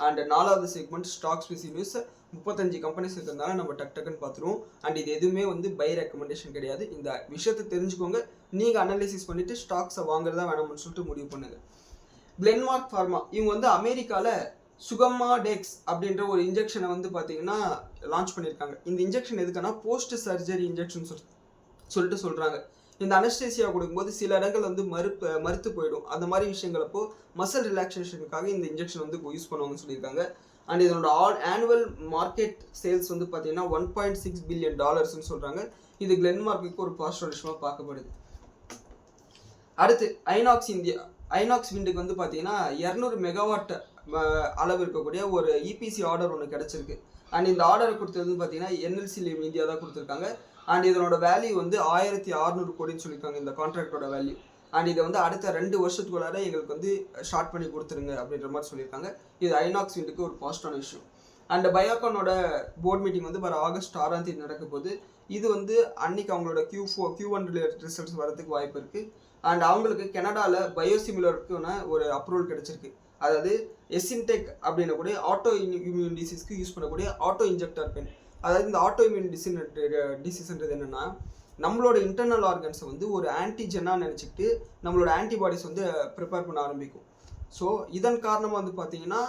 அண்ட் 4வது செக்மெண்ட் ஸ்டாக் ஸ்பெசிஃபிக்ஸ் 35 கம்பெனிஸ் இருக்கிறதுனால நம்ம டக்குன்னு பார்த்துருவோம். அண்ட் இது எதுவுமே வந்து பை ரெக்கமெண்டேஷன் கிடையாது. இந்த விஷயத்தை தெரிஞ்சுக்கோங்க, நீங்கள் அனாலிசிஸ் பண்ணிவிட்டு ஸ்டாக்ஸை வாங்குறதா வேணாம்னு சொல்லிட்டு முடிவு பண்ணுங்க. கிளென்மார்க் ஃபார்மா இவங்க வந்து அமெரிக்காவில் சுகமா டெக்ஸ் அப்படின்ற ஒரு இன்ஜெக்ஷனை வந்து பார்த்தீங்கன்னா லான்ச் பண்ணியிருக்காங்க. இந்த இன்ஜெக்ஷன் எதுக்குன்னா போஸ்ட் சர்ஜரி இன்ஜெக்ஷன் சொல்லிட்டு சொல்கிறாங்க. இந்த அனஸ்டேசியா கொடுக்கும்போது சில இடங்கள் வந்து மறுத்து போயிடும். அந்த மாதிரி விஷயங்களப்போ மசில் ரிலாக்ஸேஷனுக்காக இந்த இன்ஜெக்ஷன் வந்து யூஸ் பண்ணுவாங்கன்னு சொல்லியிருக்காங்க. அண்ட் இதனோட ஆனுவல் மார்க்கெட் சேல்ஸ் வந்து பார்த்தீங்கன்னா $1.6 பில்லியன் சொல்கிறாங்க. இது கிளென்மார்க்கு ஒரு பாசிட்டிவ் விஷயமா பார்க்கப்படுது. அடுத்து ஐநாக்ஸ் விண்டுக்கு வந்து பார்த்தீங்கன்னா 200 மெகாவாட் அளவு இருக்கக்கூடிய ஒரு இபிசி ஆர்டர் ஒன்று கிடச்சிருக்கு. அண்ட் இந்த ஆர்டரை கொடுத்தது வந்து பார்த்தீங்கன்னா என்எல்சி இந்தியா தான் கொடுத்துருக்காங்க. அண்ட் இதனோட வேல்யூ வந்து 1,600 கோடின்னு சொல்லியிருக்காங்க இந்த கான்ட்ராக்டோட வேல்யூ. அண்ட் இதை வந்து அடுத்த 2 வருஷத்துக்குள்ளார எங்களுக்கு வந்து ஷார்ட் பண்ணி கொடுத்துருங்க அப்படின்ற மாதிரி சொல்லியிருக்காங்க. இது ஐநாக்ஸ் விண்டுக்கு ஒரு பாசிட்டிவான விஷயம். அண்ட் பயோகானோட போர்ட் மீட்டிங் வந்து வர ஆகஸ்ட் 6ஆம் தேதி நடக்க போகுது. இது வந்து அன்னைக்கு அவங்களோட Q1 ரிசல்ட்ஸ் வரதுக்கு வாய்ப்பு இருக்குது. அண்ட் அவங்களுக்கு கனடாவில் பயோசிமிலருக்கான ஒரு அப்ரூவல் கிடைச்சிருக்கு. அதாவது எசின்டெக் அப்படின்ன கூட ஆட்டோ இம்யூன் டிசீஸ்க்கு யூஸ் பண்ணக்கூடிய ஆட்டோ இன்ஜெக்டர் பென். அதாவது இந்த ஆட்டோ இம்யூன் டிசீஸ்ன்றது என்னென்னா நம்மளோட இன்டர்னல் ஆர்கன்ஸை வந்து ஒரு ஆன்டிஜெனாக நினச்சிக்கிட்டு நம்மளோட ஆன்டிபாடிஸ் வந்து ப்ரிப்பேர் பண்ண ஆரம்பிக்கும். ஸோ இதன் காரணமாக வந்து பார்த்தீங்கன்னா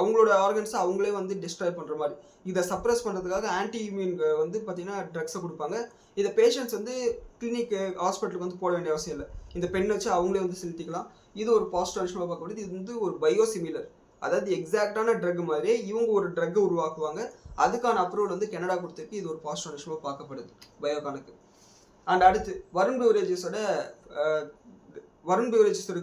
அவங்களோட ஆர்கன்ஸை அவங்களே வந்து டிஸ்ட்ராய் பண்ணுற மாதிரி இதை சப்ரஸ் பண்ணுறதுக்காக ஆன்டி இம்யூன் வந்து பார்த்தீங்கன்னா ட்ரக்ஸை கொடுப்பாங்க. இதை பேஷண்ட்ஸ் வந்து கிளினிக்கு ஹாஸ்பிட்டலுக்கு வந்து போட வேண்டிய அவசியம் இல்லை. இந்த பெண் வச்சு அவங்களே வந்து செலுத்திக்கலாம். இது ஒரு பாசிட்டிவ் விஷயமாக பார்க்கக்கூடியது. இது வந்து ஒரு பயோசிமிலர், அதாவது எக்ஸாக்டான ட்ரக் மாதிரியே இவங்க ஒரு ட்ரக்கை உருவாக்குவாங்க. அதுக்கான அப்ரூவல் வந்து கனடா கொடுத்துருக்கு. இது ஒரு பாசிட்டிவ் விஷயமாக பார்க்கப்படுது பயோகானுக்கு. அண்ட் அடுத்து வருண் பிவரேஜஸோட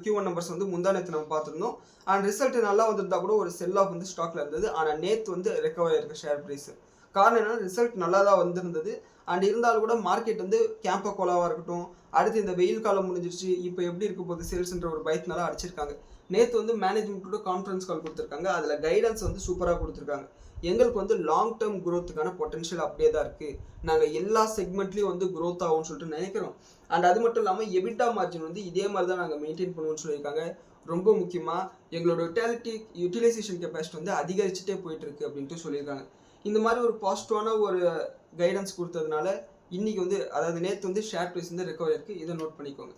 Q1 நம்பர்ஸ் வந்து முந்தானத்து நம்ம பார்த்துருந்தோம். அண்ட் ரிசல்ட் நல்லா வந்திருந்தா கூட ஒரு செல் ஆஃப் வந்து ஸ்டாக்ல இருந்தது. ஆனால் நேற்று வந்து ரெக்கவர் ஆயிருக்கு ஷேர் ப்ரைஸ். காரணம் என்னன்னா ரிசல்ட் நல்லா தான் வந்திருந்தது. அண்ட் இருந்தாலும் கூட மார்க்கெட் வந்து கேம்போ கோலாவாக இருக்கட்டும், அடுத்து இந்த வெயில் காலம் முடிஞ்சிருச்சு, இப்போ எப்படி இருக்க போகுது சேல்ஸ்ன்ற ஒரு பயத்தினால அடிச்சிருக்காங்க. நேற்று வந்து மேனேஜ்மெண்ட்டோட கான்ஃபரன்ஸ் கால் கொடுத்துருக்காங்க. அதில் கைடன்ஸ் வந்து சூப்பராக கொடுத்துருக்காங்க. எங்களுக்கு வந்து லாங் டேர்ம் க்ரோத்துக்கான பொட்டன்ஷியல் அப்படியே தான் இருக்குது. நாங்கள் எல்லா செக்மெண்ட்லேயும் வந்து க்ரோத் ஆகும்னு சொல்லிட்டு நினைக்கிறோம். அண்ட் அது மட்டும் இல்லாமல் எபிட்டா மார்ஜின் வந்து இதே மாதிரி தான் நாங்கள் மெயின்டைன் பண்ணுவோம்னு சொல்லியிருக்காங்க. ரொம்ப முக்கியமாக எங்களோட யூட்டிலைசேஷன் கெப்பாசிட்டி வந்து அதிகரிச்சுட்டே போயிட்டு இருக்கு அப்படின்ட்டு சொல்லியிருக்காங்க. இந்த மாதிரி ஒரு பாசிட்டிவான ஒரு கைடன்ஸ் கொடுத்ததுனால இன்னைக்கு வந்து அதாவது நேற்று வந்து ஷேர் ப்ரைஸ் வந்து ரெக்கவர் இருக்குது. இதை நோட் பண்ணிக்கோங்க.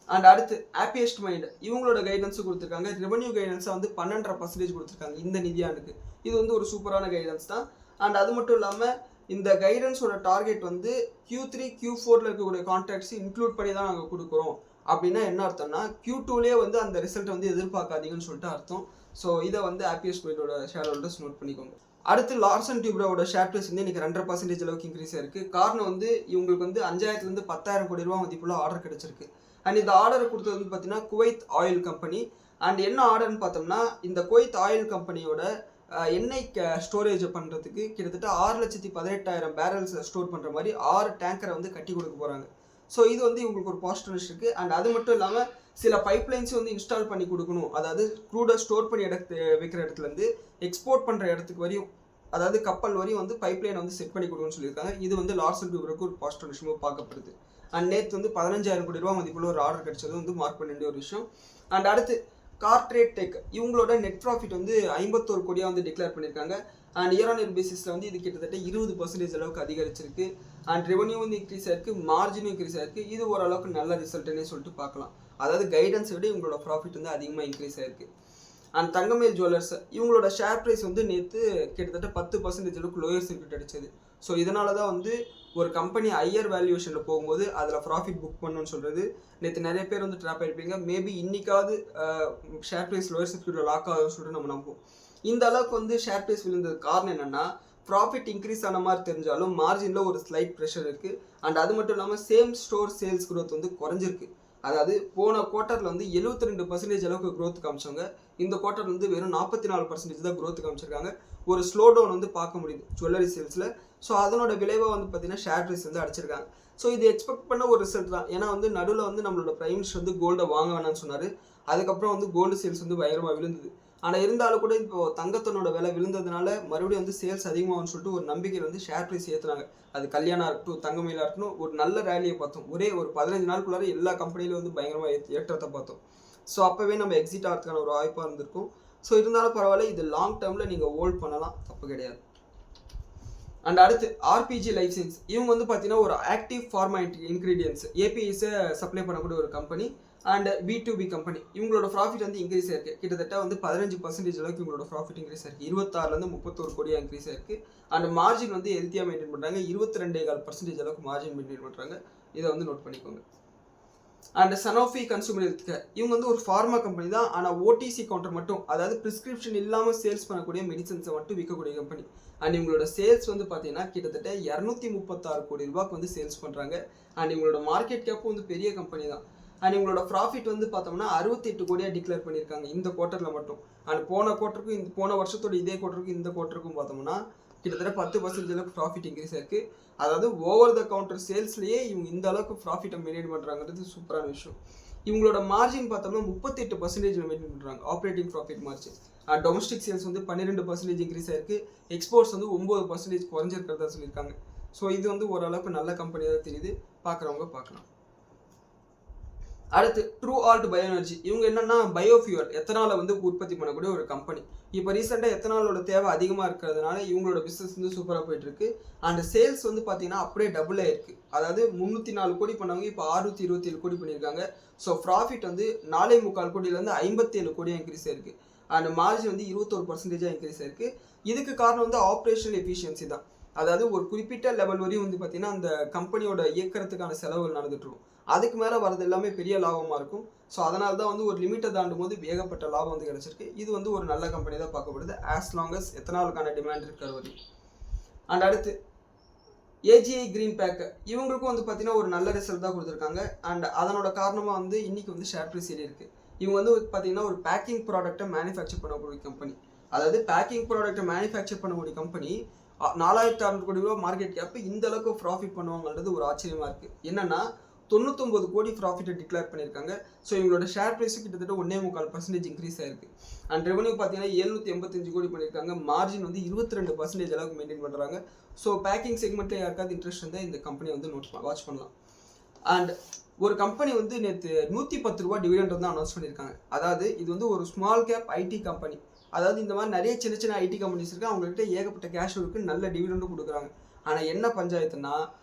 அண்ட் அடுத்து ஹாப்பியஸ்ட் மைண்ட் இவங்களோட கைடன்ஸும் கொடுத்துருக்காங்க. ரெவன்யூ கைடன்ஸாக வந்து 12.5% கொடுத்துருக்காங்க இந்த நிதியாண்டுக்கு. இது வந்து ஒரு சூப்பரான கைடன்ஸ் தான். அண்ட் அது மட்டும் இல்லாமல் இந்த கைடன்ஸோட டார்கெட் வந்து Q3 Q4 இருக்கக்கூடிய கான்ட்ராக்ட்ஸ் இன்க்ளூட் பண்ணி தான் நாங்கள் கொடுக்குறோம். அப்படின்னா என்ன அர்த்தம்னா Q2லேயே வந்து அந்த ரிசல்ட் வந்து எதிர்பார்க்காதீங்கன்னு சொல்லிட்டு அர்த்தம். ஸோ இதை வந்து ஹாப்பியஸ்ட் மைண்டோட ஷேர் ஹோல்டர்ஸ் நோட் பண்ணிக்கோங்க. அடுத்து லார்சன் டியூப்ரோட ஷேர் ப்ரைஸ் வந்து இன்னைக்கு 2.5% அளவுக்கு இன்க்ரீஸ் ஆயிருக்கு. காரணம் வந்து இவங்களுக்கு வந்து 5000 10,000 கோடி ரூபா மதிப்புள்ள ஆர்டர் கிடைச்சிருக்கு. அண்ட் இந்த ஆர்டர் கொடுத்தது வந்து பார்த்தீங்கன்னா குவைத் ஆயில் கம்பெனி. அண்ட் என்ன ஆர்டர்னு பார்த்தோம்னா இந்த குவைத் ஆயில் கம்பெனியோட எண்ணெய் ஸ்டோரேஜ் பண்ணுறதுக்கு கிட்டத்தட்ட 6,18,000 பேரல்ஸ் ஸ்டோர் பண்ணுற மாதிரி 6 டேங்கரை வந்து கட்டி கொடுக்க போகிறாங்க. ஸோ இது வந்து இவங்களுக்கு ஒரு பாசிட்டிவ்னஸ் இருக்குது. அண்ட் அது மட்டும் இல்லாமல் சில பைப்லைன்ஸ் வந்து இன்ஸ்டால் பண்ணி கொடுக்கணும். அதாவது க்ரூடை ஸ்டோர் பண்ணி வைக்கிற இடத்துலேருந்து எக்ஸ்போர்ட் பண்ணுற இடத்துக்கு வரையும், அதாவது கப்பல் வரையும் வந்து பைப்லைன் வந்து செட் பண்ணி கொடுக்கணும்னு சொல்லியிருக்காங்க. இது வந்து லார்சன் டியூப்ரோக்கு ஒரு பாசிட்டிவ் விஷயமாக பார்க்கப்படுது. அண்ட் நேற்று வந்து 15,000 கோடி ரூபா மதிப்புள்ள ஒரு ஆர்டர் கிடைச்சது வந்து மார்க் பண்ண வேண்டிய ஒரு விஷயம். அண்ட் அடுத்து கார்ட்ரேட் டெக் இவங்களோட நெட் ப்ராஃபிட் வந்து 51 கோடியாக வந்து டிக்ளேர் பண்ணியிருக்காங்க. அண்ட் இயர் ஆன் இயர் பேசிஸில் வந்து இது கிட்டத்தட்ட 20% அளவுக்கு அதிகரிச்சிருக்கு. அண்ட் ரெவன்யூ வந்து இன்க்ரீஸ் ஆயிருக்கு, மார்ஜினும் இன்க்ரீஸ் ஆயிருக்கு. இது ஓரளவுக்கு நல்ல ரிசல்ட்னே சொல்லிட்டு பார்க்கலாம். அதாவது கைடன்ஸை விட இவங்களோட ப்ராஃபிட் வந்து அதிகமாக இன்க்ரீஸ் ஆயிருக்கு. அண்ட் தங்கமேல் ஜுவல்லர்ஸ் இவங்களோட ஷேர் ப்ரைஸ் வந்து நேற்று கிட்டத்தட்ட 10% அளவுக்கு லோயர் சர்க்யூட் அடிச்சது. ஸோ இதனால தான் வந்து ஒரு கம்பெனி ஹையர் வேல்யூவேஷனில் போகும்போது அதில் ப்ராஃபிட் புக் பண்ணணும்னு சொல்கிறது. நேற்று நிறைய பேர் வந்து ட்ராப் ஆகிருப்பீங்க. மேபி இன்னைக்காவது ஷேர் ப்ரைஸ் லோயர் சர்க்யூட்டில் லாக் ஆகுதுன்னு சொல்லிட்டு நம்ம நம்புவோம். இந்த அளவுக்கு வந்து ஷேர் ப்ரைஸ் விழுந்தது காரணம் என்னென்னா ப்ராஃபிட் இன்க்ரீஸ் ஆன மாதிரி தெரிஞ்சாலும் மார்ஜினில் ஒரு ஸ்லைட் ப்ரெஷர் இருக்குது. அண்ட் அது மட்டும் இல்லாமல் சேம் ஸ்டோர் சேல்ஸ் க்ரோத் வந்து குறைஞ்சிருக்கு. அதாவது போன குவார்ட்டரில் வந்து 72% அளவுக்கு க்ரோத் காமிச்சாங்க. இந்த குவார்ட்டர் வந்து வெறும் 44% தான் க்ரோத் காமிச்சிருக்காங்க. ஒரு ஸ்லோ டவுன் வந்து பார்க்க முடியுது ஜுவல்லரி சேல்ஸில். ஸோ அதனோட விளைவாக வந்து பார்த்தீங்கன்னா ஷேர் ப்ரைஸ் வந்து அடிச்சிருக்காங்க. ஸோ இது எக்ஸ்பெக்ட் பண்ண ஒரு ரிசல்ட் தான். ஏன்னா வந்து நடுவில் வந்து நம்மளோட பிரைம் மினிஸ்டர் வந்து கோல்டை வாங்க வேணாம்னு சொன்னார். அதுக்கப்புறம் வந்து கோல்டு சேல்ஸ் வந்து பயங்கரமாக விழுந்தது. ஆனால் இருந்தாலும் கூட இப்போ தங்கத்தினோட விலை விழுந்ததுனால மறுபடியும் வந்து சேல்ஸ் அதிகமாகும்னு சொல்லிட்டு ஒரு நம்பிக்கையில் வந்து ஷேர் ப்ரைஸ் ஏற்றுனாங்க. அது கல்யாணம் இருக்கட்டும், தங்கமயிலாக இருக்கட்டும், ஒரு நல்ல ரேலியை பார்த்தோம். ஒரே ஒரு 15 நாளுக்குள்ளார எல்லா கம்பெனியிலும் வந்து பயங்கரமாக ஏற்றத்தை பார்த்தோம். ஸோ அப்போவே நம்ம எக்ஸிட் ஆகிறதுக்கான ஒரு வாய்ப்பாக இருந்திருக்கும். ஸோ இருந்தாலும் பரவாயில்ல, இது லாங் டேர்மில் நீங்கள் ஹோல்ட் பண்ணலாம், தப்பு கிடையாது. அண்ட் அடுத்து ஆர்பிஜி லைஃப் சயின்ஸ் இவங்க வந்து பார்த்தீங்கன்னா ஒரு ஆக்டிவ் ஃபார்மா இன்க்ரீடியன்ஸ் ஏபிஐஸை சப்ளை பண்ணக்கூடிய ஒரு கம்பெனி. அண்ட் B2B கம்பெனி இவங்களோட ப்ராஃபிட் வந்து இன்க்ரீஸ் ஆயிருக்கு. கிட்டத்தட்ட வந்து 15% அளவுக்கு இவங்களோட ப்ராஃபிட் இன்க்ரீஸ் ஆயிருக்கு. 26 31 கோடியாக இன்க்ரீஸ் ஆயிருக்கு. அண்ட் மார்ஜின் வந்து ஹெல்த்தியாக மெயின்டைன் பண்ணுறாங்க. 22.5% அளவுக்கு மார்ஜின் மெயின்டைன் பண்ணுறாங்க. இதை வந்து நோட் பண்ணிக்கோங்க. And Sanofi consumer health care இவங்க வந்து ஒரு ஃபார்மா கம்பெனி தான். ஆனால் OTC கவுண்டர் மட்டும், அதாவது ப்ரிஸ்கிரிப்ஷன் இல்லாமல் சேல்ஸ் பண்ணக்கூடிய மெடிசன்ஸை மட்டும் விற்கக்கூடிய கம்பெனி. அண்ட் இவங்களோட சேல்ஸ் வந்து பார்த்தீங்கன்னா கிட்டத்தட்ட 236 கோடி ரூபாய்க்கு வந்து சேல்ஸ் பண்ணுறாங்க. அண்ட் இவங்களோட மார்க்கெட் கேப்பும் வந்து பெரிய கம்பெனி தான். அண்ட் இவங்களோட ப்ராஃபிட் வந்து பார்த்தோம்னா 68 கோடியாக டிக்ளேர் பண்ணியிருக்காங்க இந்த குவார்ட்டரில் மட்டும். அண்ட் போன வருஷத்தோட இதே குவார்ட்டருக்கும் இந்த குவார்ட்டருக்கும் பார்த்தோம்னா கிட்டத்தட்ட 10% அளவுக்கு ப்ராஃபிட் இன்க்ரீஸ் ஆயிருக்கு. அதாவது ஓவர் த கவுண்டர் சேல்ஸ்லேயே இவங்க இந்த அளவுக்கு ப்ராஃபிட்டை மெயின்டைன் பண்ணுறாங்கிறது சூப்பரான விஷயம். இவங்களோட மார்ஜின் பார்த்தோம்னா 38% மெயின்டைன் பண்ணுறாங்க, operating profit margin. Domestic sales வந்து 12% இன்க்ரீஸ் ஆயிருக்கு. எக்ஸ்போர்ட்ஸ் வந்து 9% குறைஞ்சிருக்கிறதா சொல்லியிருக்காங்க. ஸோ இது வந்து ஓரளவுக்கு நல்ல கம்பெனியாக தான் தெரியுது, பார்க்குறவங்க பார்க்கலாம். அடுத்து ட்ரூ ஆல்ட் பயோ எனர்ஜி இவங்க என்னன்னா பயோஃபியூல் எத்தனாலை வந்து உற்பத்தி பண்ணக்கூடிய ஒரு கம்பெனி. இப்போ ரீசெண்டாக எத்தனாலோட தேவை அதிகமாக இருக்கிறதுனால இவங்களோட பிஸ்னஸ் வந்து சூப்பராக போயிட்டு இருக்கு. அண்ட் சேல்ஸ் வந்து பார்த்தீங்கன்னா அப்படியே டபுள் ஆயிருக்கு. அதாவது 304 கோடி பண்ணவங்க இப்போ 627 கோடி பண்ணியிருக்காங்க. ஸோ ப்ராஃபிட் வந்து 4.25 கோடியிலேருந்து 57 கோடியாக இன்க்ரீஸ் ஆயிருக்கு. அண்ட் மார்ஜின் வந்து 21% இன்க்ரீஸ் ஆயிருக்கு. இதுக்கு காரணம் வந்து ஆப்ரேஷனல் எஃபிஷியன்சி தான். அதாவது ஒரு குறிப்பிட்ட லெவல் வரையும் வந்து பார்த்தீங்கன்னா அந்த கம்பெனியோட இயக்கிறதுக்கான செலவுகள் நடந்துட்டு இருக்கும். அதுக்கு மேலே வரது எல்லாமே பெரிய லாபமாக இருக்கும். ஸோ அதனால தான் வந்து ஒரு லிமிட்டை தாண்டும் போது ஏகப்பட்ட லாபம் வந்து கிடச்சிருக்கு. இது வந்து ஒரு நல்ல கம்பெனி தான் பார்க்கப்படுது, ஆஸ் லாங் அஸ் எத்தனாலுக்கான டிமாண்ட் இருக்கிற வரையும். அண்ட் அடுத்து AGI கிரீன் பேக் இவங்களுக்கும் வந்து பார்த்தீங்கன்னா ஒரு நல்ல ரிசல்ட் தான் கொடுத்துருக்காங்க. அண்ட் அதனோட காரணமாக வந்து இன்னைக்கு வந்து ஷேர் ப்ரைஸ் ஏறி இருக்கு. இவங்க வந்து பார்த்தீங்கன்னா ஒரு பேக்கிங் ப்ராடக்ட்டை மேனுஃபேக்சர் பண்ணக்கூடிய கம்பெனி. அதாவது பேக்கிங் ப்ராடக்ட்டை மேனுஃபேக்சர் பண்ணக்கூடிய கம்பெனி 4,600 கோடி ரூபா மார்க்கெட் கேப் இந்த அளவுக்கு ப்ராஃபிட் பண்ணுவாங்கன்றது ஒரு ஆச்சரியமாக இருக்குது. என்னென்னா 99 கோடி ப்ராஃபிட்டை டிக்ளேர் பண்ணியிருக்காங்க. ஸோ இவங்களோட ஷேர் ப்ரைஸும் கிட்டத்தட்ட 1.25% இன்க்ரீஸ் ஆயிருக்கு. அண்ட் ரெவன்யூ பார்த்தீங்கன்னா 785 கோடி பண்ணியிருக்காங்க. மார்ஜின் வந்து 22% அளவுக்கு மெயின்டைன் பண்ணுறாங்க. ஸோ பேக்கிங் செக்மெண்ட்டில் யாருக்காவது இன்ட்ரெஸ்ட் இருந்தால் இந்த கம்பெனி வந்து வாட்ச் பண்ணலாம். அண்ட் ஒரு கம்பெனி வந்து நேற்று 110 ரூபா டிவிடெண்ட் வந்து அனௌன்ஸ் பண்ணியிருக்காங்க. அதாவது இது வந்து ஒரு ஸ்மால் கேப் ஐடி கம்பெனி. அதாவது இந்த மாதிரி நிறைய சின்ன சின்ன ஐடி கம்பெனிஸ் இருக்குது, அவங்ககிட்ட ஏகப்பட்ட கேஷ் இருக்குது, நல்ல டிவிடெண்டும் கொடுக்குறாங்க. ஆனால் என்ன பஞ்சாயத்துனா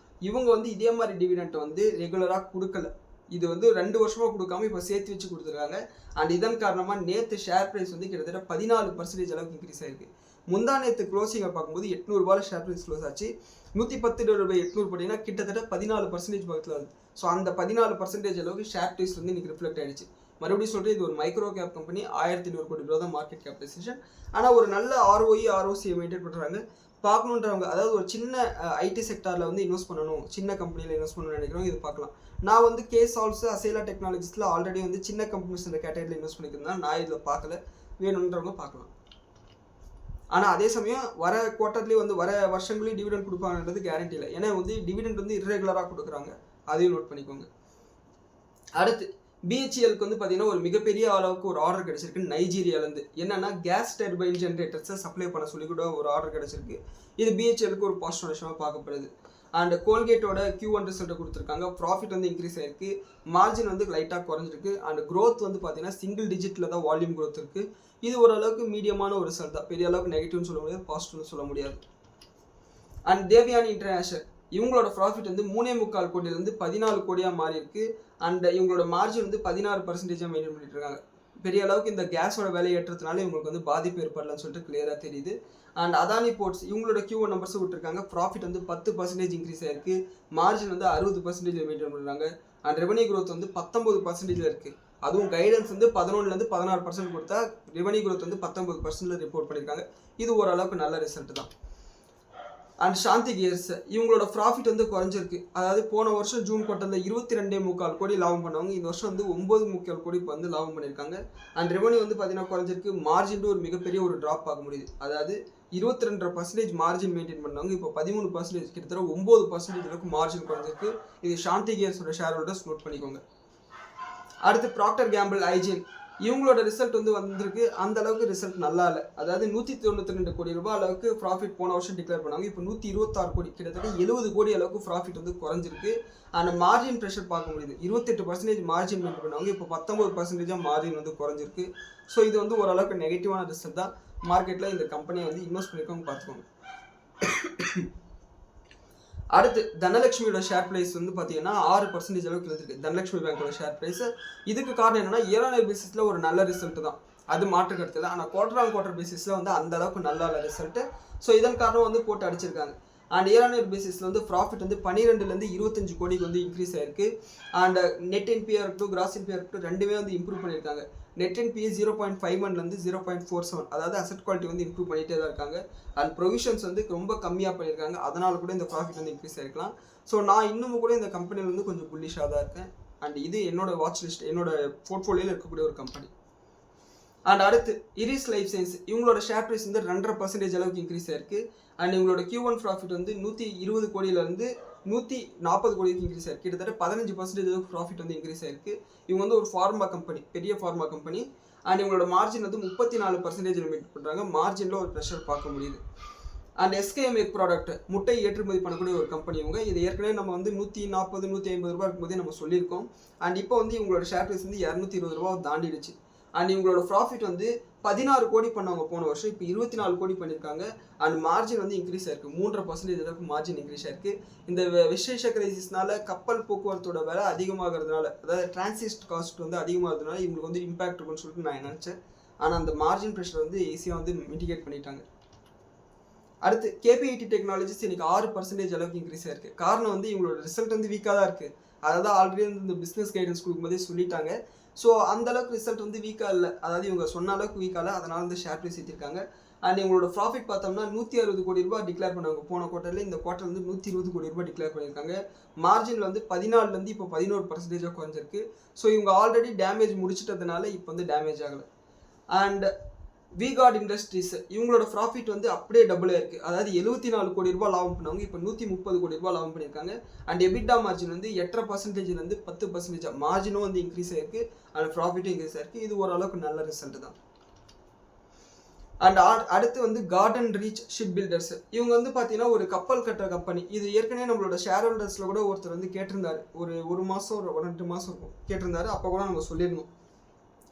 இவங்க வந்து இதே மாதிரி டிவிடெண்ட் வந்து ரெகுலராக கொடுக்கல. இது வந்து 2 வருஷமாக கொடுக்காம இப்போ சேர்த்து வச்சு கொடுத்துருக்காங்க. அண்ட் இதன் காரணமாக நேற்று ஷேர் ப்ரைஸ் வந்து கிட்டத்தட்ட 14% அளவுக்கு இன்க்ரீஸ் ஆயிருக்கு. முந்தா நேற்று க்ளோசிங்கை பார்க்கும்போது 800 ரூபாயில் ஷேர் ப்ரைஸ் க்ளோஸ் ஆச்சு. 110 ரூபாய் 800 போட்டிங்கன்னா கிட்டத்தட்ட 14% பக்கத்தில் வருது. ஸோ அந்த 14% அளவுக்கு ஷேர் ப்ரைஸ் வந்து இன்றைக்கி ரிஃப்ளெக்ட் ஆகிடுச்சு. மறுபடியும் சொல்கிறேன், இது ஒரு மைக்ரோ கேப் கம்பெனி, 1500 கோடி ரூபா தான் மார்க்கெட் கேபிடலைசேஷன். ஆனால் ஒரு நல்ல ROE ROCயை மெயின்டைன் பண்ணுறாங்க. பார்க்கணுன்றவங்க, அதாவது ஒரு சின்ன ஐடி செக்டாரில் வந்து இன்வெஸ்ட் பண்ணணும், சின்ன கம்பெனியில் இன்வெஸ்ட் பண்ணணும்னு நினைக்கிறவங்க இது பார்க்கலாம். நான் வந்து கேசால்ஸ் அசேலா டெக்னாலஜிஸில் ஆல்ரெடி வந்து சின்ன கம்பெனிஸ் இந்த கேட்டகரியில் இன்வெஸ்ட் பண்ணிக்கிறதுனால நான் இதில் பார்க்கல, வேணுன்றவங்க பார்க்கலாம். ஆனால் அதே சமயம் வர குவார்ட்டர்லேயும் வந்து வர வருஷங்களையும் டிவிடெண்ட் கொடுப்பாங்கன்றது கேரண்டி இல்லை. ஏன்னா வந்து டிவிடெண்ட் வந்து இர்ரெகுலராக கொடுக்குறாங்க, அதையும் நோட் பண்ணிக்கோங்க. அடுத்து BHELக்கு வந்து பார்த்தீங்கன்னா ஒரு மிகப்பெரிய அளவுக்கு ஒரு ஆர்டர் கிடைச்சிருக்கு நைஜீரியாவிலேருந்து. என்னன்னா கேஸ் டர்பைன் ஜென்ரேட்டர்ஸை சப்ளை பண்ண சொல்லி கூட ஒரு ஆர்டர் கிடைச்சிருக்கு. இது BHELக்கு ஒரு பாசிட்டிவ் விஷயமாக பார்க்கப்படுது. அண்ட் கோல்கேட்டோட Q1 ரிசல்ட்டை கொடுத்துருக்காங்க. ப்ராஃபிட் வந்து இன்க்ரீஸ் ஆயிருக்கு, மார்ஜின் வந்து லைட்டாக குறைஞ்சிருக்கு. அண்ட் க்ரோத் வந்து பார்த்தீங்கன்னா சிங்கிள் டிஜிட்டில் தான் வால்யூம் க்ரோத் இருக்குது. இது ஓரளவுக்கு மீடியமான ஒரு ரிசல்ட் தான், பெரிய அளவுக்கு நெகட்டிவ்னு சொல்ல முடியாது, பாசிட்டிவ்னு சொல்ல முடியாது. அண்ட் தேவியானி இன்டர்நேஷனல் இவங்களோட ப்ராஃபிட் வந்து 3.25 கோடியிலேருந்து 14 கோடியாக மாறி இருக்கு. அண்ட் இவங்களோட மார்ஜின் வந்து 16% மெயின்டைன் பண்ணிட்டு இருக்காங்க. பெரிய அளவுக்கு இந்த கேஸோட விலை ஏற்றதுனால இவங்களுக்கு வந்து பாதிப்பு ஏற்படலன்னு சொல்லிட்டு கிளியராக தெரியுது. அண்ட் அதானி போர்ட்ஸ் இவங்களோட Q1 நம்பர்ஸ் விட்டுருக்காங்க. ப்ராஃபிட் வந்து 10% இன்க்ரீஸ் ஆயிருக்கு, மார்ஜின் வந்து 60% மெயின்டைன் பண்ணுறாங்க. அண்ட் ரெவன்யூ க்ரோத் வந்து 19% இருக்குது. அதுவும் கைடன்ஸ் வந்து 11% 16% கொடுத்தா ரெவன்யூ க்ரோத் வந்து 19% ரிப்போர்ட் பண்ணியிருக்காங்க. இது ஓரளவுக்கு நல்ல ரிசல்ட் தான். அண்ட் சாந்தி கியர்ஸ் இவங்களோட ப்ராஃபிட் வந்து குறைஞ்சிருக்கு. அதாவது போன வருஷம் ஜூன் குவார்ட்டரில் 22.25 கோடி லாபம் பண்ணவங்க இந்த வருஷம் வந்து 9.25 கோடி வந்து லாபம் பண்ணியிருக்காங்க. அண்ட் ரெவன்யூ வந்து பார்த்தீங்கன்னா குறைஞ்சிருக்கு, மார்ஜின் ஒரு மிகப்பெரிய ஒரு ட்ராப் பார்க்க முடியுது. அதாவது 22.5% மார்ஜின் மெயின்டைன் பண்ணவங்க இப்போ 13%, கிட்டத்தட்ட 9% அளவுக்கு மார்ஜின் குறைஞ்சிருக்கு. இது சாந்தி கியர்ஸோட ஷேர் ஹோல்டர்ஸ் நோட் பண்ணிக்கோங்க. அடுத்து ப்ராக்டர் கேம்பிள் ஹைஜீன் இவங்களோட ரிசல்ட் வந்து வந்திருக்கு, அந்த அளவுக்கு ரிசல்ட் நல்லா இல்லை. அதாவது 192 கோடி ரூபாய் அளவுக்கு ப்ராஃபிட் போன வருஷம் டிக்ளேர் பண்ணாங்க. இப்போ 126 கோடி, கிட்டத்தட்ட 70 கோடி அளவுக்கு ப்ராஃபிட் வந்து குறைஞ்சிருக்கு. அந்த மார்ஜின் ப்ரெஷர் பார்க்க முடியுது. 28% மார்ஜின் மெயின்டைன் பண்ணாங்க, இப்போ 19% மார்ஜின் வந்து குறைஞ்சிருக்கு. ஸோ இது வந்து ஓரளவுக்கு நெகட்டிவான ரிசல்ட் தான். மார்க்கெட்டில் இந்த கம்பெனியை வந்து இன்வெஸ்ட் பண்ணிக்கோங்க, பார்த்துக்கோங்க. அடுத்து தனலட்சுமியோட ஷேர் ப்ரைஸ் வந்து பார்த்தீங்கன்னா 6% அளவுக்கு இருக்குது. தனலட்சுமி பேங்கோட ஷேர் ப்ரைஸ். இதுக்கு காரணம் என்னன்னா இயர் பேசிஸில் ஒரு நல்ல ரிசல்ட் தான், அது மாற்று கருத்து இல்லை. ஆனால் குவார்டர் பேசிஸில் வந்து அந்த அளவுக்கு நல்ல ரிசல்ட்டு. ஸோ இதன் காரணம் வந்து போட்டு அடிச்சிருக்காங்க. அண்ட் இயர் பேசிஸில் வந்து ப்ராஃபிட் வந்து 12லேருந்து 25 கோடிக்கு வந்து இன்க்ரீஸ் ஆயிருக்கு. அண்ட் நெட் NPA இருக்கட்டும், கிராஸ் NPA இருக்கட்டும், ரெண்டுமே வந்து இம்ப்ரூவ் பண்ணியிருக்காங்க. நெட் NPA 0.51லேருந்து 0.47, அதாவது அசெட் குவாலிட்டி வந்து இம்ப்ரூவ் பண்ணிகிட்டே தான் இருக்காங்க. அண்ட் ப்ரொவிஷன்ஸ் வந்து ரொம்ப கம்மியாக பண்ணியிருக்காங்க, அதனால கூட இந்த ப்ராஃபிட் வந்து இன்க்ரீஸ் ஆகிருக்கலாம். ஸோ நான் இன்னமும் கூட இந்த கம்பெனியில் வந்து கொஞ்சம் புல்லிஷாக தான் இருக்கேன். அண்ட் இது என்னோட வாட்ச் லிஸ்ட், என்னோட போர்ட்ஃபோலியோவில் இருக்கக்கூடிய ஒரு கம்பெனி. அண்ட் அடுத்து இரிஸ் லைஃப் சயின்ஸ் இவங்களோட ஷேர் ப்ரைஸ் வந்து 2.5% அளவுக்கு இன்க்ரீஸ் ஆயிருக்கு. அண்ட் இவங்களோட Q1 ப்ராஃபிட் வந்து 120 கோடியிலேருந்து 140 கோடிக்கு இன்க்ரீஸ் ஆயிருக்கு. கிட்டத்தட்ட 15% அளவுக்கு ப்ராஃபிட் வந்து இன்க்ரீஸ் ஆயிருக்கு. இவங்க வந்து ஒரு ஃபார்மா கம்பெனி, பெரிய ஃபார்மா கம்பெனி. அண்ட் இவங்களோட மார்ஜின் வந்து 34% மெயின்டைன் பண்ணுறாங்க. மார்ஜினில் ஒரு ப்ரெஷர் பார்க்க முடியுது. அண்ட் SKM எக் ப்ராடக்ட் முட்டை ஏற்றுமதி பண்ணக்கூடிய ஒரு கம்பெனி இவங்க. இது ஏற்கனவே நம்ம வந்து 140 150 ரூபா இருக்கும்போதே நம்ம சொல்லியிருக்கோம். அண்ட் இப்போ வந்து இவங்களோட ஷேர் ப்ரைஸ் வந்து 220 ரூபா தாண்டிடுச்சு. அண்ட் இவங்களோட ப்ராஃபிட் வந்து 16 கோடி பண்ணவங்க போன வருஷம், இப்போ 24 கோடி பண்ணியிருக்காங்க. அண்ட் மார்ஜின் வந்து இன்க்ரீஸ் ஆயிருக்கு, 3.5% அளவுக்கு மார்ஜின் இன்க்ரீஸ் ஆயிருக்கு. இந்த விசேஷ கிரைசிஸ்னால கப்பல் போக்குவரத்தோட விலை அதிகமாகிறதுனால, அதாவது டிரான்சிஸ்ட் காஸ்ட் வந்து அதிகமாகிறதுனால இவங்களுக்கு வந்து இம்பாக்ட் இருக்குன்னு சொல்லிட்டு நான் நினச்சேன். ஆனால் அந்த மார்ஜின் ப்ரெஷர் வந்து ஈஸியாக வந்து மிட்டிகேட் பண்ணிட்டாங்க. அடுத்து KPIT டெக்னாலஜிஸ் இன்னைக்கு 6% அளவுக்கு இன்க்ரீஸ் ஆயிருக்கு. காரணம் வந்து இவங்களோட ரிசல்ட் வந்து வீக்காக தான் இருக்குது. அதாவது ஆல்ரெடி வந்து இந்த பிஸ்னஸ் கைடன்ஸ் கொடுக்கும்போதே சொல்லிட்டாங்க. ஸோ அந்த அளவுக்கு ரிசல்ட் வந்து வீக்காக இல்லை, அதாவது இவங்க சொன்ன அளவுக்கு வீக்காக இல்லை, அதனால வந்து ஷேர் ப்ரைஸ் ஏற்றிருக்காங்க. அண்ட் இவங்களோட ப்ராஃபிட் பார்த்தோம்னா 160 கோடி ரூபாய் டிக்ளேர் பண்ணுவாங்க போன குவார்ட்டரில். இந்த குவார்ட்டர் வந்து 120 கோடி ரூபாய் டிக்ளேர் பண்ணியிருக்காங்க. மார்ஜினில் வந்து 14லேருந்து இப்போ 11% குறைஞ்சிருக்கு. ஸோ இவங்க ஆல்ரெடி டேமேஜ் முடிச்சிட்டதுனால இப்போ வந்து டேமேஜ் ஆகலை. அண்ட் V-Guard இண்டஸ்ட்ரீஸ் இவங்களோட ப்ராஃபிட் வந்து அப்படியே டபுளாக இருக்குது. அதாவது 74 கோடி ரூபாய் லாபம் பண்ணவங்க இப்போ 130 கோடி ரூபாய் லாபம் பண்ணியிருக்காங்க. அண்ட் எபிட்டா மார்ஜின் வந்து 8.5%லேருந்து 10%. மார்ஜினும் வந்து இன்க்ரீஸ் ஆயிருக்கு அண்ட் ப்ராஃபிட்டும் இன்க்ரீஸ் ஆயிருக்கு. இது ஓரளவுக்கு நல்ல ரிசல்ட் தான். அண்ட் அடுத்து வந்து கார்டன் ரீச் ஷிப் பில்டர்ஸ் இவங்க வந்து பார்த்தீங்கன்னா ஒரு கப்பல் கட்டுற கம்பெனி. இது ஏற்கனவே நம்மளோட ஷேர் ஹோல்டர்ஸில் கூட ஒருத்தர் வந்து கேட்டிருந்தாரு. ஒரு மாதம் ஒரு 2 மாதம் இருக்கும் கேட்டிருந்தாரு. அப்போ கூட நம்ம சொல்லியிருந்தோம்.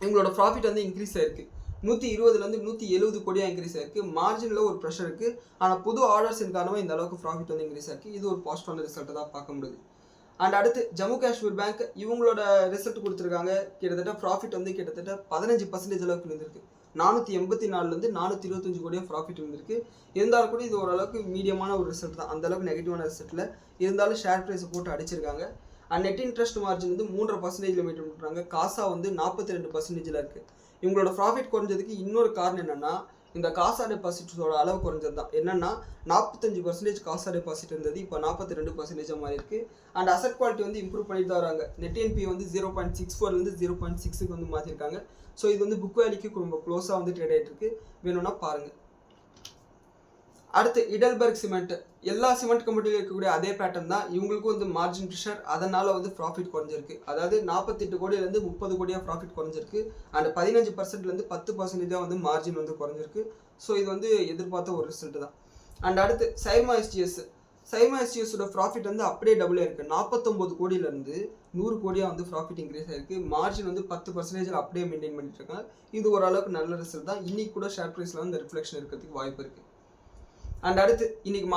இவங்களோட ப்ராஃபிட் வந்து இன்க்ரீஸ் ஆயிருக்கு. 120லேருந்து 170 கோடியாக இன்க்ரீஸ் ஆயிருக்கு. மார்ஜினில் ஒரு ப்ரெஷர் இருக்குது. ஆனால் புது ஆர்டர்ஸின் காரணமாக இந்த அளவுக்கு ப்ராஃபிட் வந்து இன்க்ரீஸ் ஆயிருக்கு. இது ஒரு பாசிட்டிவான ரிசல்ட்டை தான் பார்க்க முடியுது. அண்ட் அடுத்து ஜம்மு காஷ்மீர் பேங்க் இவங்களோட ரிசல்ட் கொடுத்துருக்காங்க. கிட்டத்தட்ட ப்ராஃபிட் வந்து கிட்டத்தட்ட 15% அளவுக்கு இருந்திருக்கு. 484லேருந்து 425 கோடியாக ப்ராஃபிட் இருந்திருக்கு. இருந்தாலும் கூட இது ஓரளவுக்கு மீடியமான ஒரு ரிசல்ட் தான். அந்த அளவுக்கு நெகட்டிவான ரிசல்ட்டில் இருந்தாலும் ஷேர் ப்ரைஸை போட்டு அடிச்சிருக்காங்க. அண்ட் நெட் இன்ட்ரெஸ்ட் மார்ஜின் வந்து 3.5% மெயின்டைன் பண்ணுறாங்க. காசா வந்து 42% இருக்குது. இவங்களோட ப்ராஃபிட் குறைஞ்சதுக்கு இன்னொரு காரணம் என்னென்னா இந்த காசா டெபாசிட்ஸோட அளவு குறைஞ்சது தான். என்னென்னா 45% காசா டெபாசிட் இருந்தது, இப்போ 42% மாதிரி இருக்குது. அண்ட் அசட் குவாலிட்டி வந்து இம்ப்ரூவ் பண்ணிட்டு தான் வராங்க. நெட் என்பி வந்து 0.64லேருந்து 0.6க்கு வந்து மாற்றிருக்காங்க. ஸோ இது வந்து புக் வேலிக்கு ரொம்ப க்ளோஸாக வந்து ட்ரேட் ஆகிட்டு இருக்கு. வேணும்னா பாருங்கள். அடுத்து இடல்பர்க் சிமெண்ட் எல்லா சிமெண்ட் கம்பெனியில் இருக்கக்கூடிய அதே பேட்டர்ன் தான். இவங்களுக்கும் வந்து மார்ஜின் ப்ரெஷர், அதனால் வந்து ப்ராஃபிட் குறைஞ்சிருக்கு. அதாவது 48 கோடியிலேருந்து 30 கோடியாக ப்ராஃபிட் குறைஞ்சிருக்கு. அண்ட் 15%லேருந்து 10% வந்து மார்ஜின் வந்து குறைஞ்சிருக்கு. ஸோ இது வந்து எதிர்பார்த்த ஒரு ரிசல்ட் தான். அண்ட் அடுத்து சைமா எஸ்டிஎஸோட ப்ராஃபிட் வந்து அப்படியே டபுளாக இருக்குது. 49 கோடியிலேருந்து 100 கோடியாக வந்து ப்ராஃபிட் இன்க்ரீஸ் ஆயிருக்கு. மார்ஜின் வந்து 10% அப்படியே மெயின்டைன் பண்ணிட்டு இருக்காங்க. இது ஓரளவுக்கு நல்ல ரிசல்ட் தான். இன்னைக்கு கூட ஷேர் ப்ரைஸில் வந்து ரிஃப்ளெக்ஷன் இருக்கிறதுக்கு வாய்ப்பு இருக்குது. அண்ட் அடுத்து இன்னைக்கு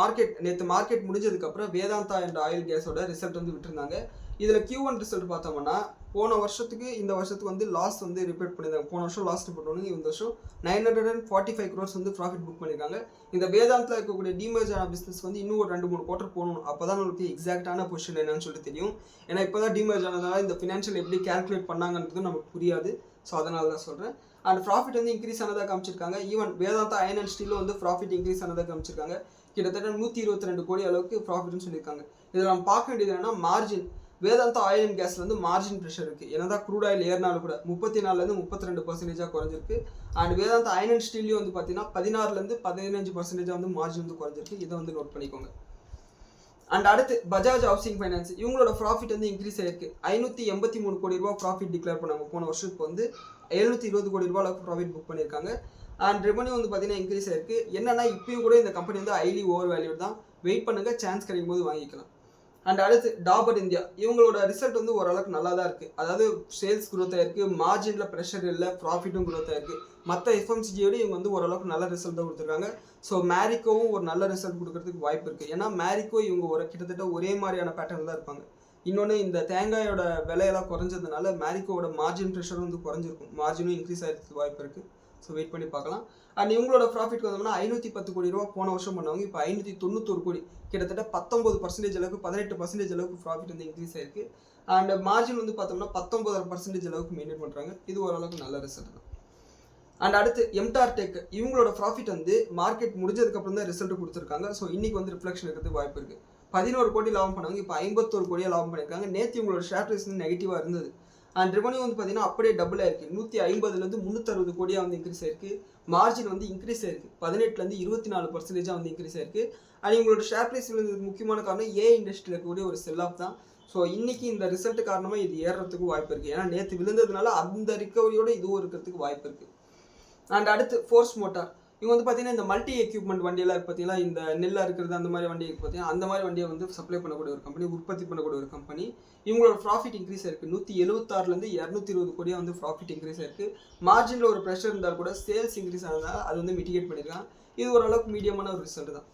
நேற்று மார்க்கெட் முடிஞ்சதுக்கப்புறம் வேதாந்தா அண்ட் ஆயில் கேஸோட ரிசல்ட் வந்து விட்டுருந்தாங்க. இதில் Q1 ரிசல்ட் பார்த்தோம்னா போன வருஷத்துக்கு இந்த வருஷத்துக்கு வந்து லாஸ் வந்து ரிப்போர்ட் பண்ணியிருந்தாங்க. போன வருஷம் லாஸ் ரிப்போர்ட் பண்ணி இந்த வருஷம் 945 crores வந்து ப்ராஃபிட் புக் பண்ணியிருக்காங்க. இந்த வேதாந்தில் இருக்கக்கூடிய டிமர்ஜான பிஸ்னஸ் வந்து இன்னும் ஒரு 2-3 குவார்ட்டர் போகணும். அப்போ தான் நம்மளுக்கு எக்ஸாக்டான பொசிஷன் என்னன்னு சொல்லிட்டு தெரியும். ஏன்னா இப்போ தான் டிமர்ஜ் ஆனதுனால இந்த ஃபினான்ஷியல் எப்படி கேல்குலேட் பண்ணாங்கன்றது நமக்கு புரியாது. ஸோ அதனால தான் சொல்கிறேன். அண்ட் ப்ராஃபிட் வந்து இன்க்ரீஸ் ஆனதாக காமிச்சிருக்காங்க. ஈவன் வேதாந்தா அயன் அண்ட் ஸ்டீலும் வந்து ப்ராஃபிட் இன்க்ரீஸ் ஆனதாக காமிச்சிருக்காங்க. கிட்டத்தட்ட 122 கோடி அளவுக்கு ப்ராஃபிட்னு சொல்லியிருக்காங்க. இதில் நம்ம பார்க்க வேண்டியது என்னன்னா மார்ஜின். வேதாந்தா ஆயில் அண்ட் கேஸில் வந்து மார்ஜின் ப்ரெஷர் இருக்குது. என்னதான் க்ரூட் ஆயில் ஏறினாலும் கூட 34லேருந்து 32% குறைஞ்சிருக்கு. அண்ட் வேதாந்தா அயன் அண்ட் ஸ்டீல்லையும் வந்து பார்த்தீங்கன்னா 16லேருந்து 15% வந்து மார்ஜின் வந்து குறைஞ்சிருக்கு. இதை வந்து நோட் பண்ணிக்கோங்க. அண்ட் அடுத்து பஜாஜ் ஹவுசிங் ஃபைனான்ஸ் இவங்களோட ப்ராஃபிட் வந்து இன்க்ரீஸ் ஆயிருக்கு. 583 கோடி ரூபா ப்ராஃபிட் டிக்ளேர் பண்ணாங்க. போன வருஷத்துக்கு வந்து 720 கோடி ரூபா அளவுக்கு ப்ராஃபிட் புக் பண்ணியிருக்காங்க. அண்ட் ரெவன்யூ வந்து பார்த்தீங்கன்னா இன்க்ரீஸ் ஆயிருக்கு. என்னன்னா இப்பயும் கூட இந்த கம்பெனி வந்து ஹைலி ஓவர் வேல்யூட் தான். வெயிட் பண்ணுங்க, சான்ஸ் கிடைக்கும் போது வாங்கிக்கலாம். அண்ட் அடுத்து டாபர் இந்தியா இவங்களோட ரிசல்ட் வந்து ஓரளவுக்கு நல்லா தான் இருக்குது. அதாவது சேல்ஸ் குரோத் ஆயிருக்கு, மார்ஜினில் ப்ரெஷர் இல்லை, ப்ராஃபிட்டும் குரோத் ஆயிருக்கு. மற்ற எஃப்எம்சிஜியோடு இவங்க வந்து ஓரளவுக்கு நல்ல ரிசல்ட் தான் கொடுத்துருக்காங்க. ஸோ மேரிக்கோவும் ஒரு நல்ல ரிசல்ட் கொடுக்கறதுக்கு வாய்ப்பு இருக்குது. ஏன்னா மேரிக்கோ இவங்க கிட்டத்தட்ட ஒரே மாதிரியான பேட்டர்ன் தான் இருப்பாங்க. இன்னொன்று இந்த தேங்காயோட விலையெல்லாம் குறைஞ்சதுனால மேரிக்கோவோட மார்ஜின் ப்ரெஷரும் வந்து குறைஞ்சிருக்கும். மார்ஜினும் இன்க்ரீஸ் ஆகிறதுக்கு வாய்ப்பு இருக்குது. ஸோ வெயிட் பண்ணி பார்க்கலாம். அண்ட் இவங்களோட ப்ராஃபிட் வந்தோம்னா 510 கோடி ரூபா போன வருஷம் பண்ணவங்க இப்போ 591 கோடி, கிட்டத்தட்ட 19% அளவுக்கு 18% அளவுக்கு ப்ராஃபிட் வந்து இன்க்ரீஸ் ஆயிருக்கு. அண்ட் மார்ஜின் வந்து பார்த்தோம்னா 19% அளவுக்கு மெயின்டைன் பண்ணுறாங்க. இது ஓரளவுக்கு நல்ல ரிசல்ட் தான். அண்ட் அடுத்து எம்டார் டெக் இவங்களோட ப்ராஃபிட் வந்து மார்க்கெட் முடிஞ்சதுக்கப்புறம் தான் ரிசல்ட் கொடுத்துருக்காங்க. ஸோ இன்னைக்கு வந்து ரிஃப்ளெக்ஷன் இருக்கிறதுக்கு வாய்ப்பு இருக்குது. 11 கோடி லாபம் பண்ணவங்க இப்போ 51 கோடியாக லாபம் பண்ணியிருக்காங்க. நேற்று இவங்களோட ஷேர் ப்ரைஸ் வந்து நெகட்டிவாக இருந்தது. அண்ட் ரெவன்யூ வந்து பார்த்தீங்கன்னா அப்படியே டபுள் ஆயிருக்கு. 150லேருந்து 360 கோடியாக வந்து இன்க்ரீஸ் ஆயிருக்கு. மார்ஜின் வந்து இன்க்ரீஸ் ஆயிருக்கு. 18லேருந்து 24% வந்து இன்க்ரீஸ் ஆயிருக்கு. அண்ட் இவங்களோட ஷேர் ப்ரைஸ் இருந்ததுக்கு முக்கியமான காரணம் இண்டஸ்ட்ரியில் இருக்கக்கூடிய ஒரு செல் ஆஃப் தான். ஸோ இன்னைக்கு இந்த ரிசல்ட் காரணமாக இது ஏறுறதுக்கு வாய்ப்பு இருக்குது. ஏன்னா நேற்று விழுந்ததுனால அந்த ரிகவரியோட இதுவும் இருக்கிறதுக்கு வாய்ப்பு இருக்குது. அண்ட் அடுத்து ஃபோர்ஸ் மோட்டார் இவங்க வந்து பார்த்தீங்கன்னா இந்த மல்டி எக்யூப்மெண்ட் வண்டியெல்லாம் பார்த்தீங்கன்னா இந்த நெல்லாக இருக்கிறது அந்த மாதிரி வண்டி பார்த்தீங்கன்னா அந்த மாதிரி வண்டியை வந்து சப்ளை பண்ணக்கூடிய ஒரு கம்பெனி, உற்பத்தி பண்ணக்கூடிய ஒரு கம்பெனி. இவங்களோட ப்ராஃபிட் இன்க்ரீஸ் ஆயிருக்கு. 176லேருந்து 220 கோடியாக வந்து ப்ராஃபிட் இன்க்ரீஸ் ஆயிருக்கு. மார்ஜினில் ஒரு ப்ரெஷர் இருந்தால் கூட சேல்ஸ் இன்க்ரீஸ் ஆனதால் அது வந்து மிட்டிகேட் பண்ணியிருக்காங்க. இது ஓரளவுக்கு மீடியமான ஒரு ரிசல்ட் தான்.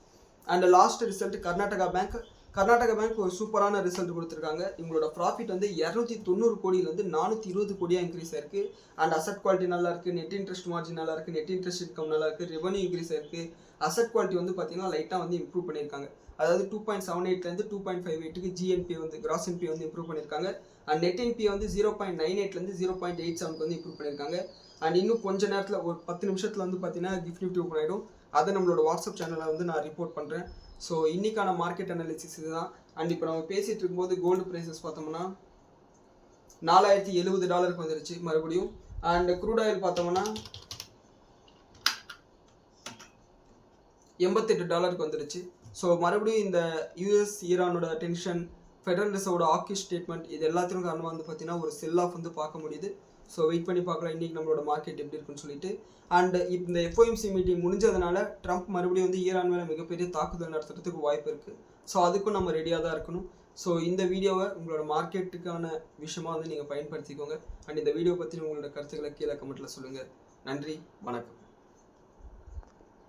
And last result Karnataka bank ஒரு சூப்பரான ரிசல்ட் கொடுத்துருக்காங்க. இவங்களோட ப்ராஃபிட் வந்து 290 கோடியிலேருந்து 420 கோடியாக இன்க்ரீஸ் ஆயிருக்கு. அண்ட் அசட் குவாலிட்டி நல்லா இருக்குது, நெட் இன்ட்ரெஸ்ட் மார்ஜின் நல்லா இருக்குது, நெட் இன்ட்ரெஸ்ட் இன்கம் நல்லா இருக்குது, ரெவன்யூ இன்க்ரீஸ் ஆயிருக்கு. அசட் குவாலிட்டி வந்து பார்த்தீங்கன்னா லைட்டாக வந்து இம்ப்ரூவ் பண்ணியிருக்காங்க. அதாவது 2.78லேருந்து 2.58க்கு GNP வந்து கிராஸ் என்பி வந்து இம்ப்ரூவ் பண்ணியிருக்காங்க. அண்ட் நெட் என்பி வந்து 0.98லேருந்து 0.87க்கு வந்து இம்ப்ரூவ் பண்ணியிருக்காங்க. அண்ட் இன்னும் கொஞ்ச நேரத்தில் ஒரு 10 நிமிஷத்தில் வந்து பார்த்தீங்கன்னா கிஃப்ட் நிஃப்டி ஓப்பன் ஆகிடும். அதை நம்மளோட வாட்ஸ்அப் சேனலில் வந்து நான் ரிப்போர்ட் பண்ணுறேன். ஸோ இன்றைக்கான மார்க்கெட் அனாலிசிஸ் இதுதான். அண்ட் இப்போ நம்ம பேசிகிட்டு இருக்கும்போது கோல்டு ப்ரைஸஸ் பார்த்தோம்னா $4070 வந்துருச்சு மறுபடியும். அண்ட் க்ரூட் ஆயில் பார்த்தோம்னா $88 வந்துருச்சு. ஸோ மறுபடியும் இந்த யூஎஸ் ஈரானோட டென்ஷன், ஃபெடரல் ரிசர்வோட ஆக்கிஷ் ஸ்டேட்மெண்ட் இது எல்லாத்திலும் காரணமாக வந்து பார்த்தீங்கன்னா ஒரு செல் ஆஃப் வந்து பார்க்க முடியுது. ஸோ வெயிட் பண்ணி பார்க்கலாம் இன்றைக்கி நம்மளோட மார்க்கெட் எப்படி இருக்குன்னு சொல்லிட்டு. அண்ட் இந்த எஃப்ஓஎம்சி மீட்டிங் முடிஞ்சதுனால ட்ரம்ப் மறுபடியும் வந்து ஈரான் மேலே மிகப்பெரிய தாக்குதல் நடத்துறதுக்கு வாய்ப்பு இருக்குது. ஸோ அதுக்கும் நம்ம ரெடியாக தான் இருக்கணும். ஸோ இந்த வீடியோவை உங்களோட மார்க்கெட்டுக்கான விஷயமாக வந்து நீங்கள் பயன்படுத்திக்கோங்க. அண்ட் இந்த வீடியோ பற்றி உங்களோட கருத்துக்களை கீழே கமெண்ட்டில் சொல்லுங்கள். நன்றி, வணக்கம்.